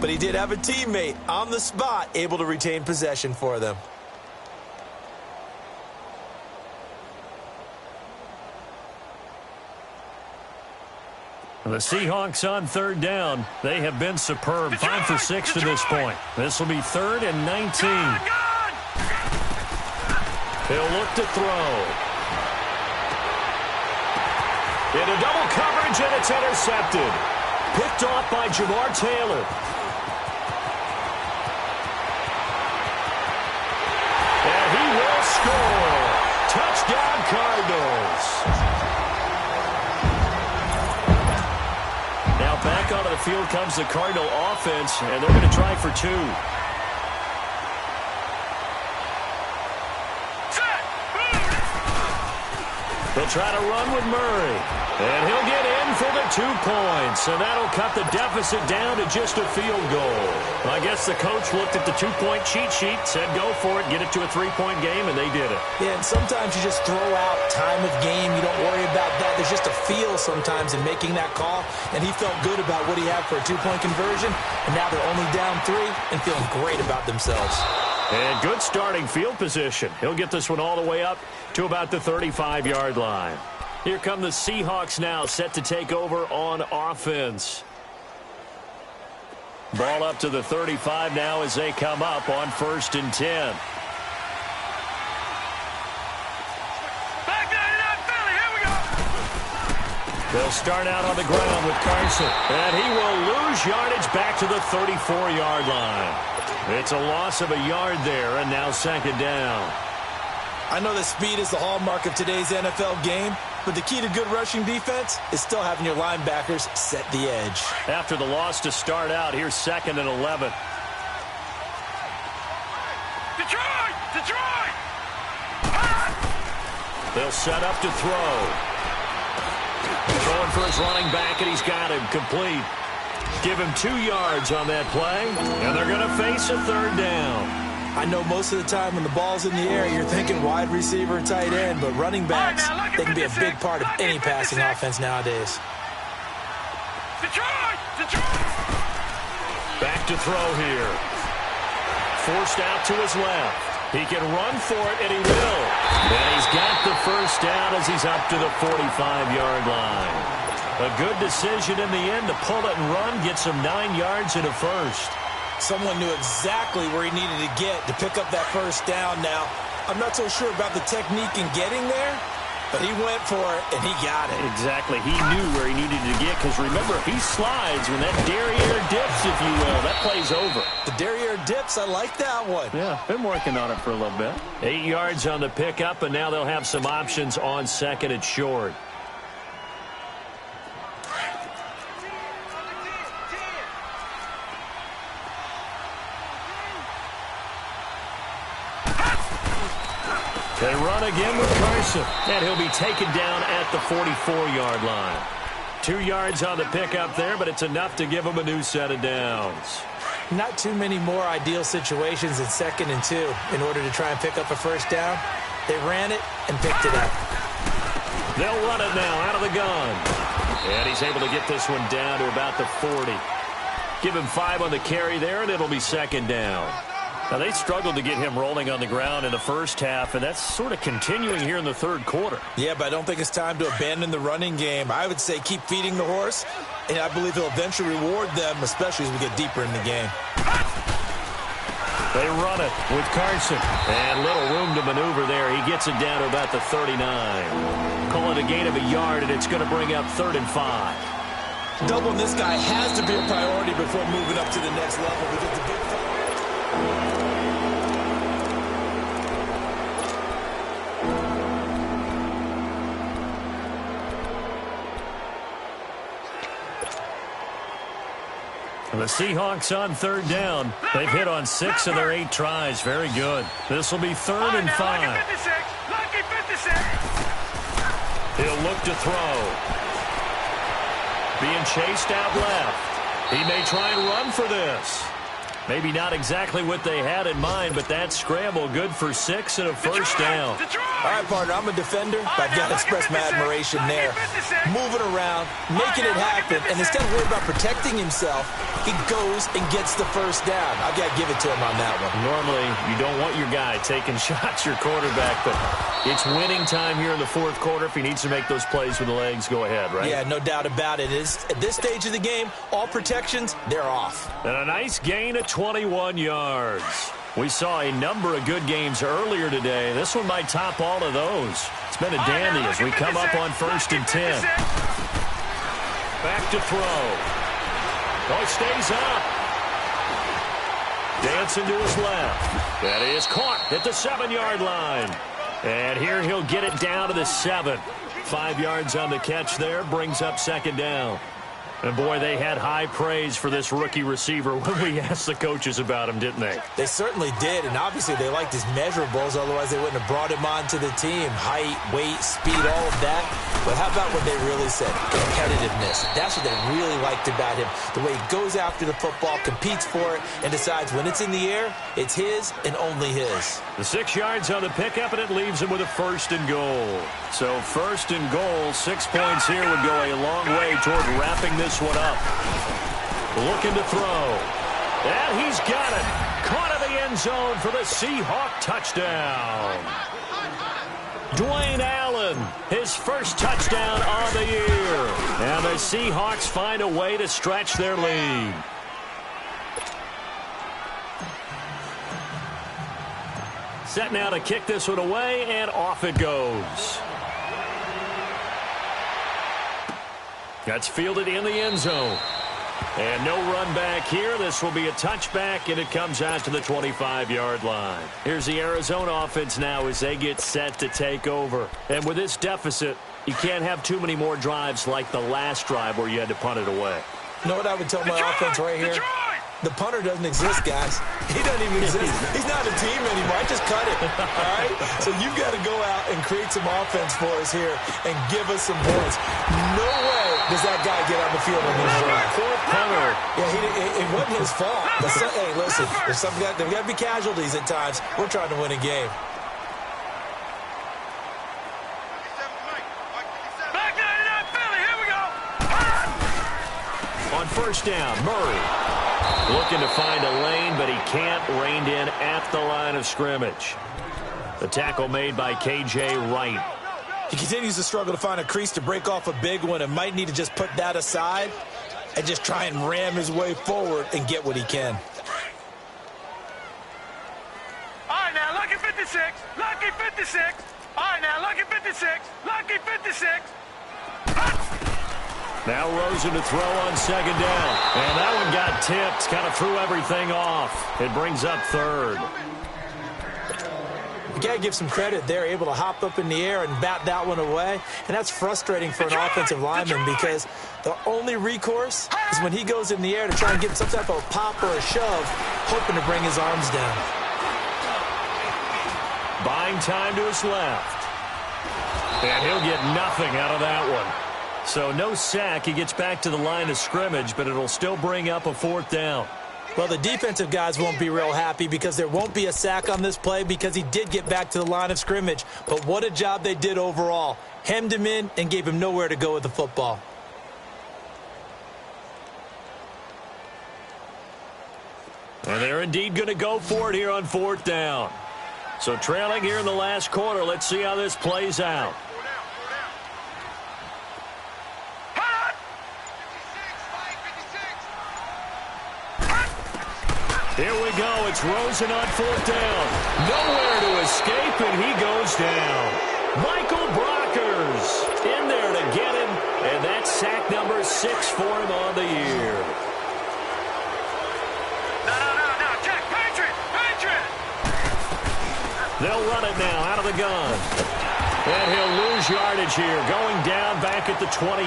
Speaker 7: but he did have a teammate on the spot able to retain possession for them.
Speaker 6: The Seahawks on 3rd down. They have been superb. 5 for 6 to this point. This will be 3rd and 19. He'll look to throw. Into double coverage, and it's intercepted. Picked off by Jamar Taylor. And he will score. Touchdown, Cardinals. Now back onto the field comes the Cardinal offense, and they're going to try for 2. They'll try to run with Murray, and he'll get in for the 2 points, and that'll cut the deficit down to just a field goal. I guess the coach looked at the 2-point cheat sheet, said go for it, get it to a 3-point game, and they did it.
Speaker 7: Yeah, and sometimes you just throw out time of game. You don't worry about that. There's just a feel sometimes in making that call, and he felt good about what he had for a 2-point conversion, and now they're only down 3 and feeling great about themselves.
Speaker 6: And good starting field position. He'll get this one all the way up to about the 35-yard line. Here come the Seahawks now, set to take over on offense. Ball up to the 35 now as they come up on 1st and 10. They'll start out on the ground with Carson, and he will lose yardage back to the 34-yard line. It's a loss of a yard there, and now 2nd down.
Speaker 7: I know that speed is the hallmark of today's NFL game, but the key to good rushing defense is still having your linebackers set the edge.
Speaker 6: After the loss to start out, here's 2nd and 11.
Speaker 8: Detroit!
Speaker 6: They'll set up to throw. Throwing for his running back, and he's got him complete. Give him 2 yards on that play, and they're going to face a 3rd down.
Speaker 7: I know most of the time when the ball's in the air, you're thinking wide receiver, tight end, but running backs, they can be a big part of any passing offense nowadays.
Speaker 6: Back to throw here. Forced out to his left. He can run for it, and he will. And he's got the first down as he's up to the 45-yard line. A good decision in the end to pull it and run, gets him 9 yards and a first.
Speaker 7: Someone knew exactly where he needed to get to pick up that first down. Now, I'm not so sure about the technique in getting there, but he went for it, and he got it.
Speaker 6: Exactly. He knew where he needed to get, because remember, if he slides, when that derriere dips, if you will, that play's over.
Speaker 7: The derriere dips, I like that one.
Speaker 6: Yeah, been working on it for a little bit. 8 yards on the pickup, and now they'll have some options on 2nd and short. They run again with Carson, and he'll be taken down at the 44-yard line. 2 yards on the pickup there, but it's enough to give him a new set of downs.
Speaker 7: Not too many more ideal situations in 2nd and 2 in order to try and pick up a first down. They ran it and picked it up.
Speaker 6: They'll run it now out of the gun. And he's able to get this one down to about the 40. Give him 5 on the carry there, and it'll be 2nd down. Now, they struggled to get him rolling on the ground in the first half, and that's sort of continuing here in the third quarter.
Speaker 7: Yeah, but I don't think it's time to abandon the running game. I would say keep feeding the horse, and I believe he'll eventually reward them, especially as we get deeper in the game.
Speaker 6: They run it with Carson, and little room to maneuver there. He gets it down to about the 39. Call it a gain of a yard, and it's going to bring up 3rd and 5.
Speaker 7: Doubling this guy has to be a priority before moving up to the next level because the big
Speaker 6: The Seahawks on 3rd down. They've hit on 6 of their 8 tries. Very good. This will be 3rd and 5.
Speaker 8: Lucky 56.
Speaker 6: He'll look to throw. Being chased out left. He may try and run for this. Maybe not exactly what they had in mind, but that scramble good for 6 and a first down.
Speaker 7: All right, partner, I'm a defender, but I've got to express my admiration there. Moving around, making it happen, and instead of worrying about protecting himself, he goes and gets the first down. I've got to give it to him on that one.
Speaker 6: Normally, you don't want your guy taking shots, your quarterback, but it's winning time here in the fourth quarter. If he needs to make those plays with the legs, go ahead, right?
Speaker 7: Yeah, no doubt about it. At this stage of the game, all protections, they're off.
Speaker 6: And a nice gain of 21 yards. We saw a number of good games earlier today. This one might top all of those. It's been a dandy as we come up on 1st and 10. Back to throw. Oh, he stays up. Dancing to his left. That is caught at the 7-yard line. And here he'll get it down to the 7. 5 yards on the catch there. Brings up 2nd down. And, boy, they had high praise for this rookie receiver when we asked the coaches about him, didn't they?
Speaker 7: They certainly did, and obviously they liked his measurables, otherwise they wouldn't have brought him onto the team. Height, weight, speed, all of that. But how about what they really said? Competitiveness. That's what they really liked about him. The way he goes after the football, competes for it, and decides when it's in the air, it's his and only his.
Speaker 6: The 6 yards on the pickup, and it leaves him with a 1st and goal. So 1st and goal, 6 points here would go a long way toward wrapping this one up. Looking to throw. And he's got it. Caught in the end zone for the Seahawk touchdown. Dwayne Allen, his first touchdown on the year. And the Seahawks find a way to stretch their lead. Set now to kick this one away, and off it goes. That's fielded in the end zone. And no run back here. This will be a touchback, and it comes out to the 25-yard line. Here's the Arizona offense now as they get set to take over. And with this deficit, you can't have too many more drives like the last drive where you had to punt it away.
Speaker 7: You know what I would tell my offense right here? The punter doesn't exist, guys. He doesn't even exist. He's not a team anymore. I just cut it, all right? So you've got to go out and create some offense for us here and give us some points. No way does that guy get on the field on this drive.
Speaker 6: Poor punter.
Speaker 7: Yeah, it wasn't his fault. But hey, listen, there's got to be casualties at times. We're trying to win a game.
Speaker 8: Back 99 Philly, here we go.
Speaker 6: On 1st down, Murray. Looking to find a lane, but he can't. Reined in at the line of scrimmage. The tackle made by K.J. Wright.
Speaker 7: He continues to struggle to find a crease to break off a big one and might need to just put that aside and just try and ram his way forward and get what he can.
Speaker 8: All right, now, lucky 56. Lucky 56. All right, now, lucky 56. Lucky 56.
Speaker 6: Now Rosen to throw on 2nd down. And that one got tipped. Kind of threw everything off. It brings up 3rd.
Speaker 7: You got to give some credit. They're able to hop up in the air and bat that one away. And that's frustrating for an offensive lineman because the only recourse is when he goes in the air to try and get some type of pop or a shove, hoping to bring his arms down.
Speaker 6: Buying time to his left. And he'll get nothing out of that one. So no sack. He gets back to the line of scrimmage, but it'll still bring up a 4th down.
Speaker 7: Well, the defensive guys won't be real happy because there won't be a sack on this play because he did get back to the line of scrimmage. But what a job they did overall. Hemmed him in and gave him nowhere to go with the football.
Speaker 6: And they're indeed going to go for it here on 4th down. So trailing here in the last quarter. Let's see how this plays out. Here we go. It's Rosen on 4th down. Nowhere to escape, and he goes down. Michael Brockers in there to get him, and that's sack number 6 for him on the year.
Speaker 8: No, check, Patriot!
Speaker 6: They'll run it now out of the gun. And he'll lose yardage here, going down back at the 28.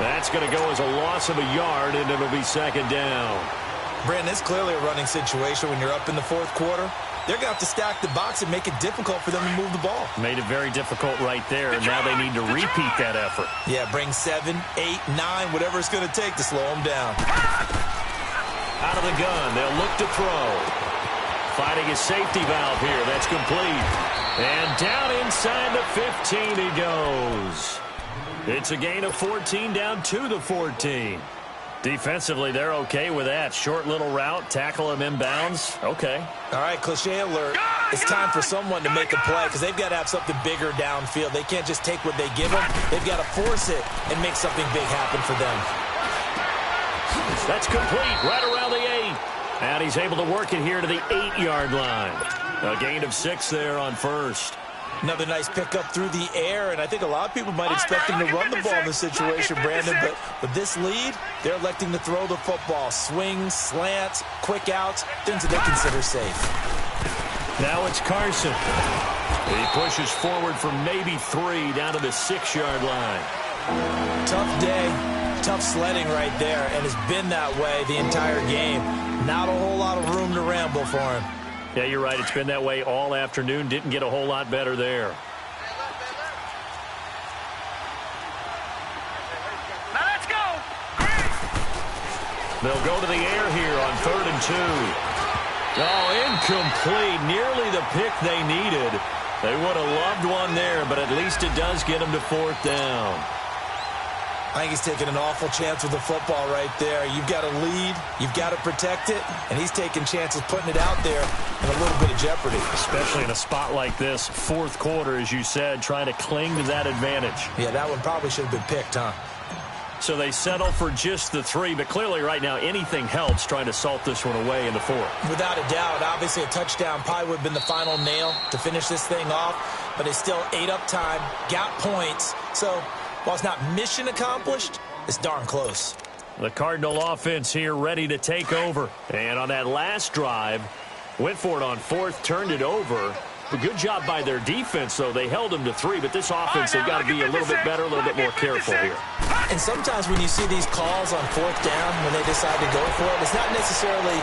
Speaker 6: That's going to go as a loss of a yard, and it'll be 2nd down.
Speaker 7: Brandon, it's clearly a running situation when you're up in the 4th quarter. They're going to have to stack the box and make it difficult for them to move the ball.
Speaker 6: Made it very difficult right there, and now they need to repeat that effort.
Speaker 7: Yeah, bring 7, 8, 9, whatever it's going to take to slow them down.
Speaker 6: Out of the gun, they'll look to throw. Finding a safety valve here. That's complete. And down inside the 15 he goes. It's a gain of 14 down to the 14. Defensively, they're okay with that. Short little route, tackle him inbounds. Okay.
Speaker 7: All right, cliche alert. It's time for someone to make a play because they've got to have something bigger downfield. They can't just take what they give them. They've got to force it and make something big happen for them.
Speaker 6: That's complete right around the 8. And he's able to work it here to the 8-yard line. A gain of 6 there on 1st.
Speaker 7: Another nice pickup through the air, and I think a lot of people might expect him to run the ball in this situation, Brandon, but with this lead, they're electing to throw the football. Swings, slants, quick outs, things that they consider safe.
Speaker 6: Now it's Carson. He pushes forward for maybe 3 down to the 6-yard line.
Speaker 7: Tough day, tough sledding right there, and it's been that way the entire game. Not a whole lot of room to ramble for him.
Speaker 6: Yeah, you're right. It's been that way all afternoon. Didn't get a whole lot better there.
Speaker 8: Now let's go.
Speaker 6: They'll go to the air here on 3rd and 2. Oh, incomplete. Nearly the pick they needed. They would have loved one there, but at least it does get them to 4th down.
Speaker 7: I think he's taking an awful chance with the football right there. You've got to lead, you've got to protect it, and he's taking chances putting it out there in a little bit of jeopardy.
Speaker 6: Especially in a spot like this, 4th quarter, as you said, trying to cling to that advantage.
Speaker 7: Yeah, that one probably should have been picked, huh?
Speaker 6: So they settle for just the 3, but clearly right now anything helps trying to salt this one away in the 4th.
Speaker 7: Without a doubt, obviously a touchdown probably would have been the final nail to finish this thing off, but it's still ate up time, got points, so while it's not mission accomplished, it's darn close.
Speaker 6: The Cardinal offense here ready to take over. And on that last drive, went for it on 4th, turned it over. A good job by their defense, though. They held them to 3, but this offense, they've got to be a little bit better, a little bit more careful here.
Speaker 7: And sometimes when you see these calls on 4th down, when they decide to go for it, it's not necessarily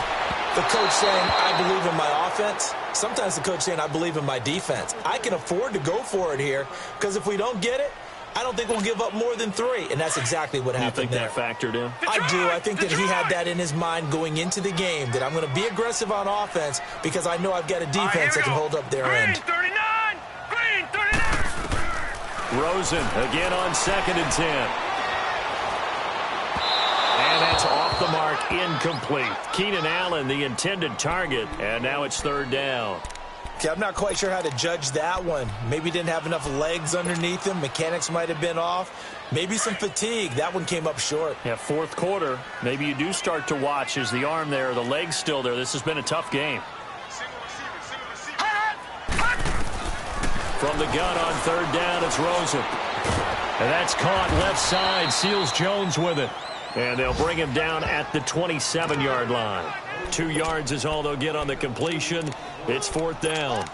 Speaker 7: the coach saying, I believe in my offense. Sometimes the coach saying, I believe in my defense. I can afford to go for it here, because if we don't get it, I don't think we'll give up more than 3, and that's exactly what happened there.
Speaker 6: You think that factored in?
Speaker 7: I do. I think that he had that in his mind going into the game, that I'm going to be aggressive on offense because I know I've got a defense that can hold up their end.
Speaker 8: Green 39!
Speaker 6: Rosen again on 2nd and 10. And that's off the mark, incomplete. Keenan Allen, the intended target, and now it's 3rd down.
Speaker 7: Okay, I'm not quite sure how to judge that one. Maybe didn't have enough legs underneath him. Mechanics might have been off. Maybe some fatigue. That one came up short.
Speaker 6: Yeah, 4th quarter. Maybe you do start to watch as the arm there, the leg's still there. This has been a tough game. From the gun on 3rd down, it's Rosen. And that's caught left side. Seals Jones with it. And they'll bring him down at the 27-yard line. 2 yards is all they'll get on the completion. It's 4th down.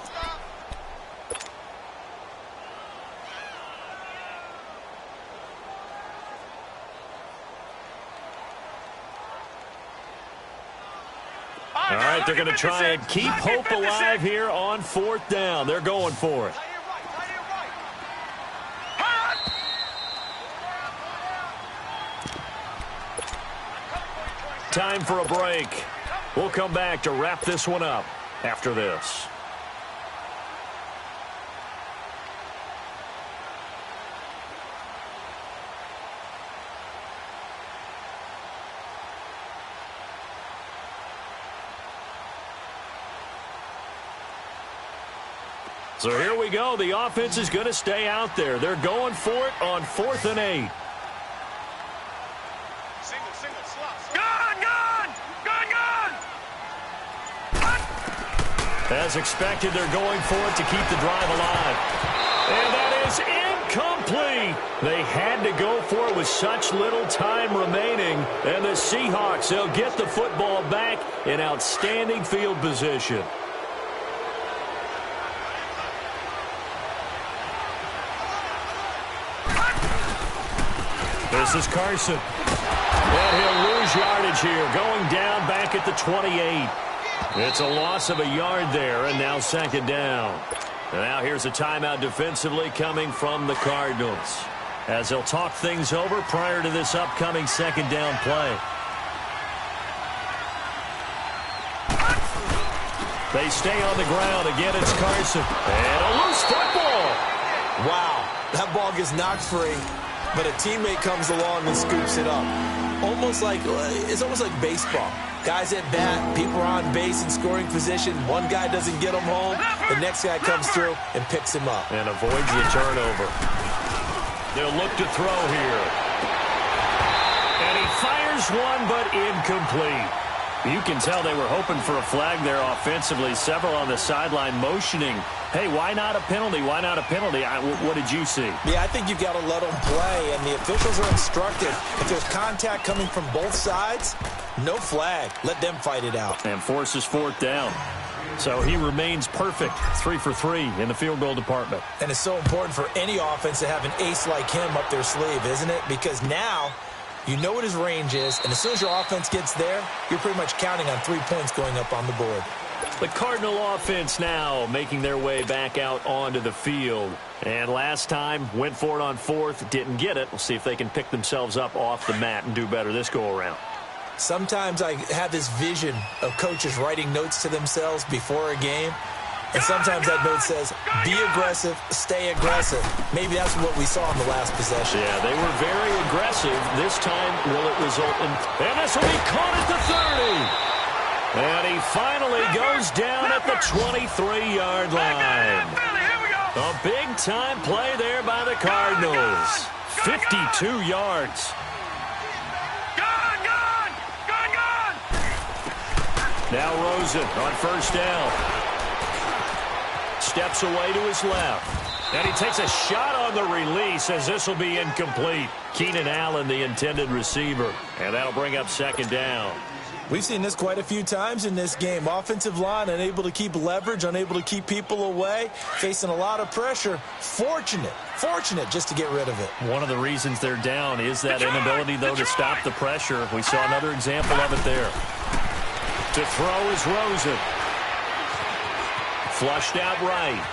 Speaker 6: All right, they're going to try and keep hope alive here on 4th down. They're going for it. Time for a break. We'll come back to wrap this one up after this. So here we go. The offense is going to stay out there. They're going for it on 4th and 8. As expected, they're going for it to keep the drive alive. And that is incomplete. They had to go for it with such little time remaining. And the Seahawks, they'll get the football back in outstanding field position. This is Carson. And he'll lose yardage here, going down back at the 28. It's a loss of a yard there, and now 2nd down. And now here's a timeout defensively coming from the Cardinals, as they'll talk things over prior to this upcoming 2nd down play. They stay on the ground. Again, it's Carson. And a loose football.
Speaker 7: Wow, that ball gets knocked free, but a teammate comes along and scoops it up. It's almost like baseball. Guys at bat, people are on base in scoring position. One guy doesn't get him home. The next guy comes through and picks him up.
Speaker 6: And avoids the turnover. They'll look to throw here. And he fires one, but incomplete. You can tell they were hoping for a flag there offensively. Several on the sideline motioning, hey, why not a penalty? Why not a penalty? What did you see?
Speaker 7: Yeah, I think you've got to let them play, and the officials are instructed. If there's contact coming from both sides, no flag. Let them fight it out.
Speaker 6: And forces 4th down. So he remains perfect, 3 for 3 in the field goal department.
Speaker 7: And it's so important for any offense to have an ace like him up their sleeve, isn't it? Because now you know what his range is, and as soon as your offense gets there, you're pretty much counting on 3 points going up on the board.
Speaker 6: The Cardinal offense now making their way back out onto the field. And last time, went for it on 4th, didn't get it. We'll see if they can pick themselves up off the mat and do better this go-around.
Speaker 7: Sometimes I have this vision of coaches writing notes to themselves before a game. And sometimes that note says, be aggressive, stay aggressive. Maybe that's what we saw in the last possession.
Speaker 6: Yeah, they were very aggressive. This time, will it result in... And this will be caught at the 30. And he finally goes down at the 23-yard line. A big-time play there by the Cardinals. 52 yards. Now Rosen on 1st down. Steps away to his left. And he takes a shot on the release as this will be incomplete. Keenan Allen, the intended receiver. And that'll bring up 2nd down.
Speaker 7: We've seen this quite a few times in this game. Offensive line unable to keep leverage, unable to keep people away, facing a lot of pressure. Fortunate just to get rid of it.
Speaker 6: One of the reasons they're down is that inability, though, to stop the pressure. We saw another example of it there. To throw is Rosen. Flushed out right.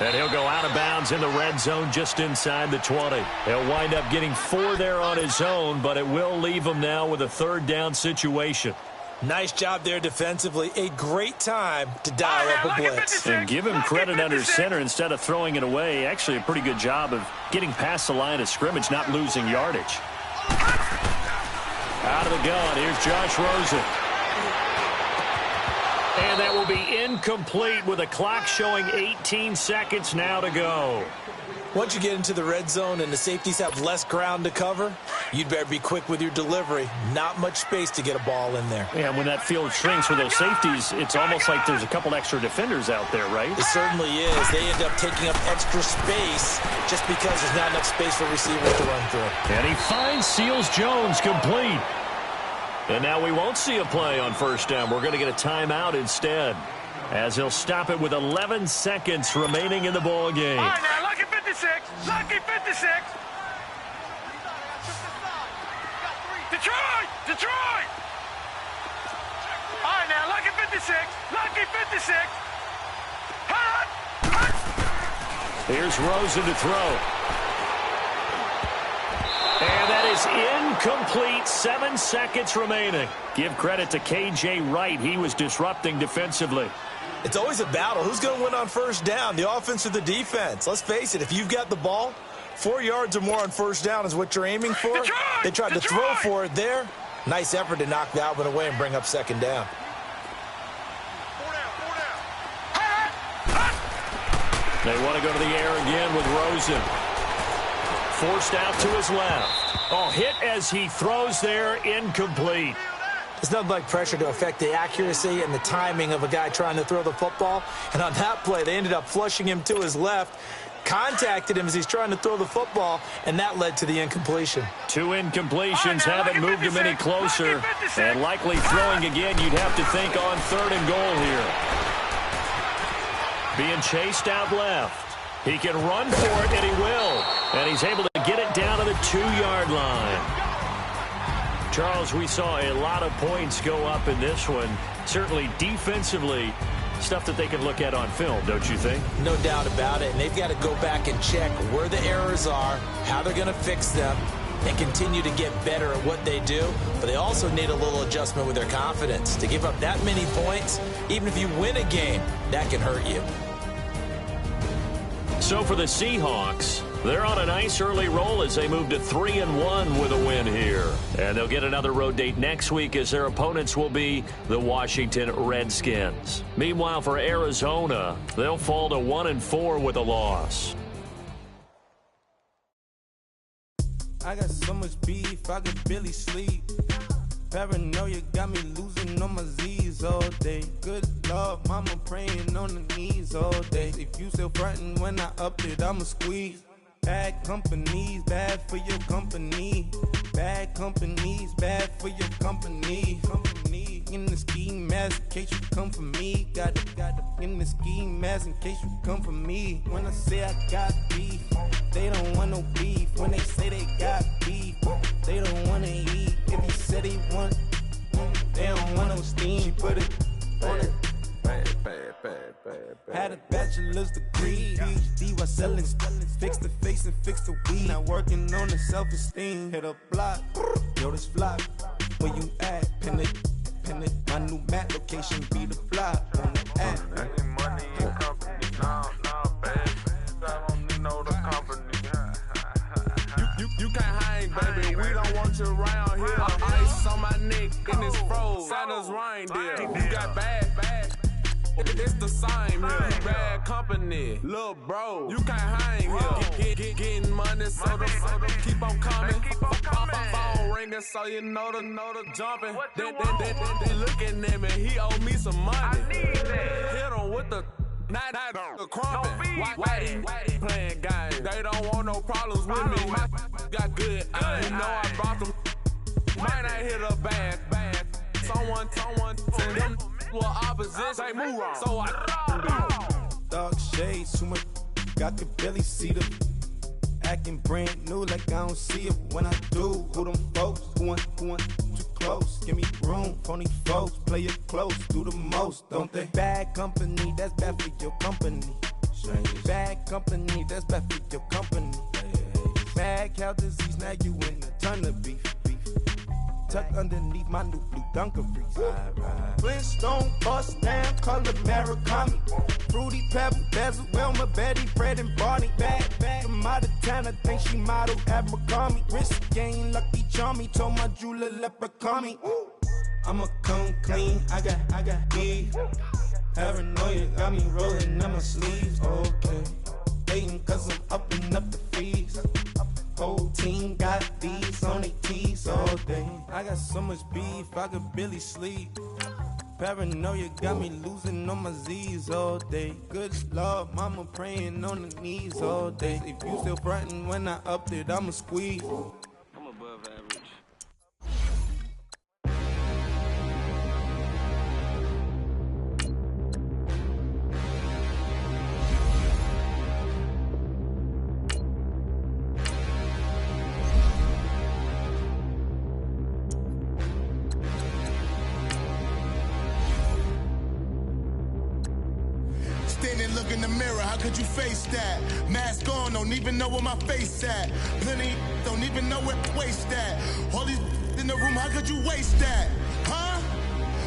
Speaker 6: And he'll go out of bounds in the red zone just inside the 20. He'll wind up getting 4 there on his own, but it will leave him now with a 3rd down situation.
Speaker 7: Nice job there defensively. A great time to dial up a blitz.
Speaker 6: And give him credit under center instead of throwing it away. Actually a pretty good job of getting past the line of scrimmage, not losing yardage. Out of the gun, here's Josh Rosen. And that will be incomplete with a clock showing 18 seconds now to go.
Speaker 7: Once you get into the red zone and the safeties have less ground to cover, you'd better be quick with your delivery. Not much space to get a ball in there.
Speaker 6: Yeah, when that field shrinks with those safeties, it's almost like there's a couple extra defenders out there, right?
Speaker 7: It certainly is. They end up taking up extra space just because there's not enough space for receivers to run through.
Speaker 6: And he finds Seals-Jones complete. And now we won't see a play on 1st down. We're going to get a timeout instead, as he'll stop it with 11 seconds remaining in the ball game.
Speaker 8: All right, now, lucky 56. Lucky 56. Detroit. All right, now, lucky 56. Lucky 56.
Speaker 6: Here's Rosen to throw. And that is incomplete. 7 seconds remaining. Give credit to K.J. Wright. He was disrupting defensively.
Speaker 7: It's always a battle. Who's going to win on 1st down, the offense or the defense? Let's face it, if you've got the ball, 4 yards or more on 1st down is what you're aiming for. They tried to throw for it there. Nice effort to knock that one away and bring up 2nd down.
Speaker 6: They want to go to the air again with Rosen. Forced out to his left. Oh, hit as he throws there, incomplete.
Speaker 7: There's nothing like pressure to affect the accuracy and the timing of a guy trying to throw the football. And on that play, they ended up flushing him to his left, contacted him as he's trying to throw the football, and that led to the incompletion. 2 incompletions haven't moved him any closer.
Speaker 6: And likely throwing again, you'd have to think on 3rd and goal here. Being chased out left. He can run for it, and he will. And he's able to get it down to the 2-yard line. Charles, we saw a lot of points go up in this one. Certainly defensively, stuff that they can look at on film, don't you think?
Speaker 7: No doubt about it. And they've got to go back and check where the errors are, how they're going to fix them, and continue to get better at what they do. But they also need a little adjustment with their confidence. To give up that many points, even if you win a game, that can hurt you.
Speaker 6: So for the Seahawks, they're on a nice early roll as they move to 3-1 with a win here. And they'll get another road date next week as their opponents will be the Washington Redskins. Meanwhile, for Arizona, they'll fall to 1-4 with a loss.
Speaker 2: I got so much beef, I could barely sleep. Paranoia got me losing on my Z's all day. Good Lord, mama praying on the knees all day. If you still frontin' when I upped it, I'ma squeeze. Bad companies, bad for your company. Bad companies, bad for your company. Company in the ski mask in case you come for me. Got it in the ski mask in case you come for me. When I say I got beef, they don't want no beef. When they say they got beef, they don't want to eat. If you said they want, they don't want no steam. Put it on it. Had a bachelor's degree, PhD while selling, fix the face and fix the weed. Now working on the self-esteem. Hit a block, yo this flock. Where you at? Pin it. My new map location be the block on the app.
Speaker 9: Money and company, no, baby. I don't need no the company. You can't hang, baby. We don't want you around here. Ice on my neck and it's froze. Santa's reindeer. You got bad. It's the same here. Bad company, little bro. You can't hang here. Getting money, so the keep on coming. Phone ringing, so you know the jumping. They looking at me. He owe me some money. Hit him with the not the crumping. Whitey playing games. They don't want no problems with me. Got good. You know I brought them. Might not hit a bad. Someone send them. Well, opposition, say move wrong. So I dog shades, too much. I could barely see them. Acting brand new, like I don't see it when I do. Who them folks? Who want too close? Give me room, phony folks. Play it close, do the most, don't they? Bad company, that's bad for your company. Bad company, that's bad for your company. Mad cow disease, now you in a ton of beef. Tuck underneath my new blue Dunkaroos. Flintstone bust down, color Murakami. Fruity Pebble, Basil, Wilma, Betty, Fred, and Barney. Bad from out of town, I think she model Abercrombie. Wrist game, Lucky Charmy, told my jeweler leprechaun. I'ma come clean, I got beef. Paranoia got me rolling in my sleeves. Okay, hating cause I'm upping up the fees. Whole team got these on their tees all day. I got so much beef, I could barely sleep. Paranoia got me losing on my Z's all day. Good Lord, mama praying on the knees all day. If you still frontin' when I upped it, I'ma squeeze. I'm above average.
Speaker 10: Look in the mirror, how could you face that? Mask on, don't even know where my face at. Plenty don't even know where waste at. All these in the room, how could you waste that? Huh?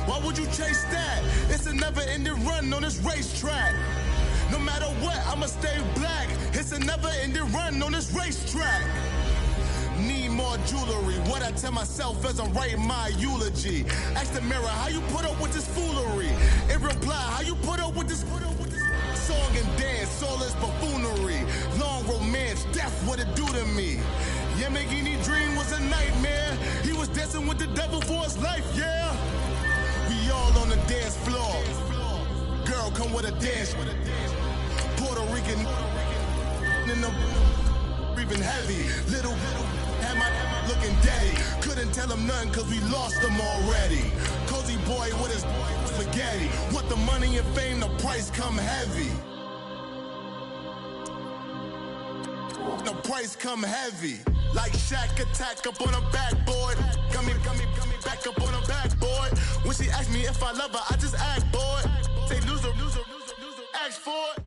Speaker 10: Why would you chase that? It's a never-ending run on this racetrack. No matter what, I'ma stay black. It's a never-ending run on this racetrack. Need more jewelry. What I tell myself as I'm writing my eulogy. Ask the mirror, how you put up with this foolery? It reply, how you put up with this? Song and dance, all this buffoonery. Long romance, death, what it do to me. Yeah, making me dream was a nightmare. He was dancing with the devil for his life, yeah. We all on the dance floor. Girl, come with a dance. Puerto Rican in the breathing heavy. Little had my looking daddy. Couldn't tell him nothing cause we lost him already. Cozy boy with his spaghetti. With the money and fame, the price come heavy. The price come heavy. Like Shaq attack up on a backboard. Got me back up on a backboard. When she asked me if I love her, I just act bored. Say loser, ask for it.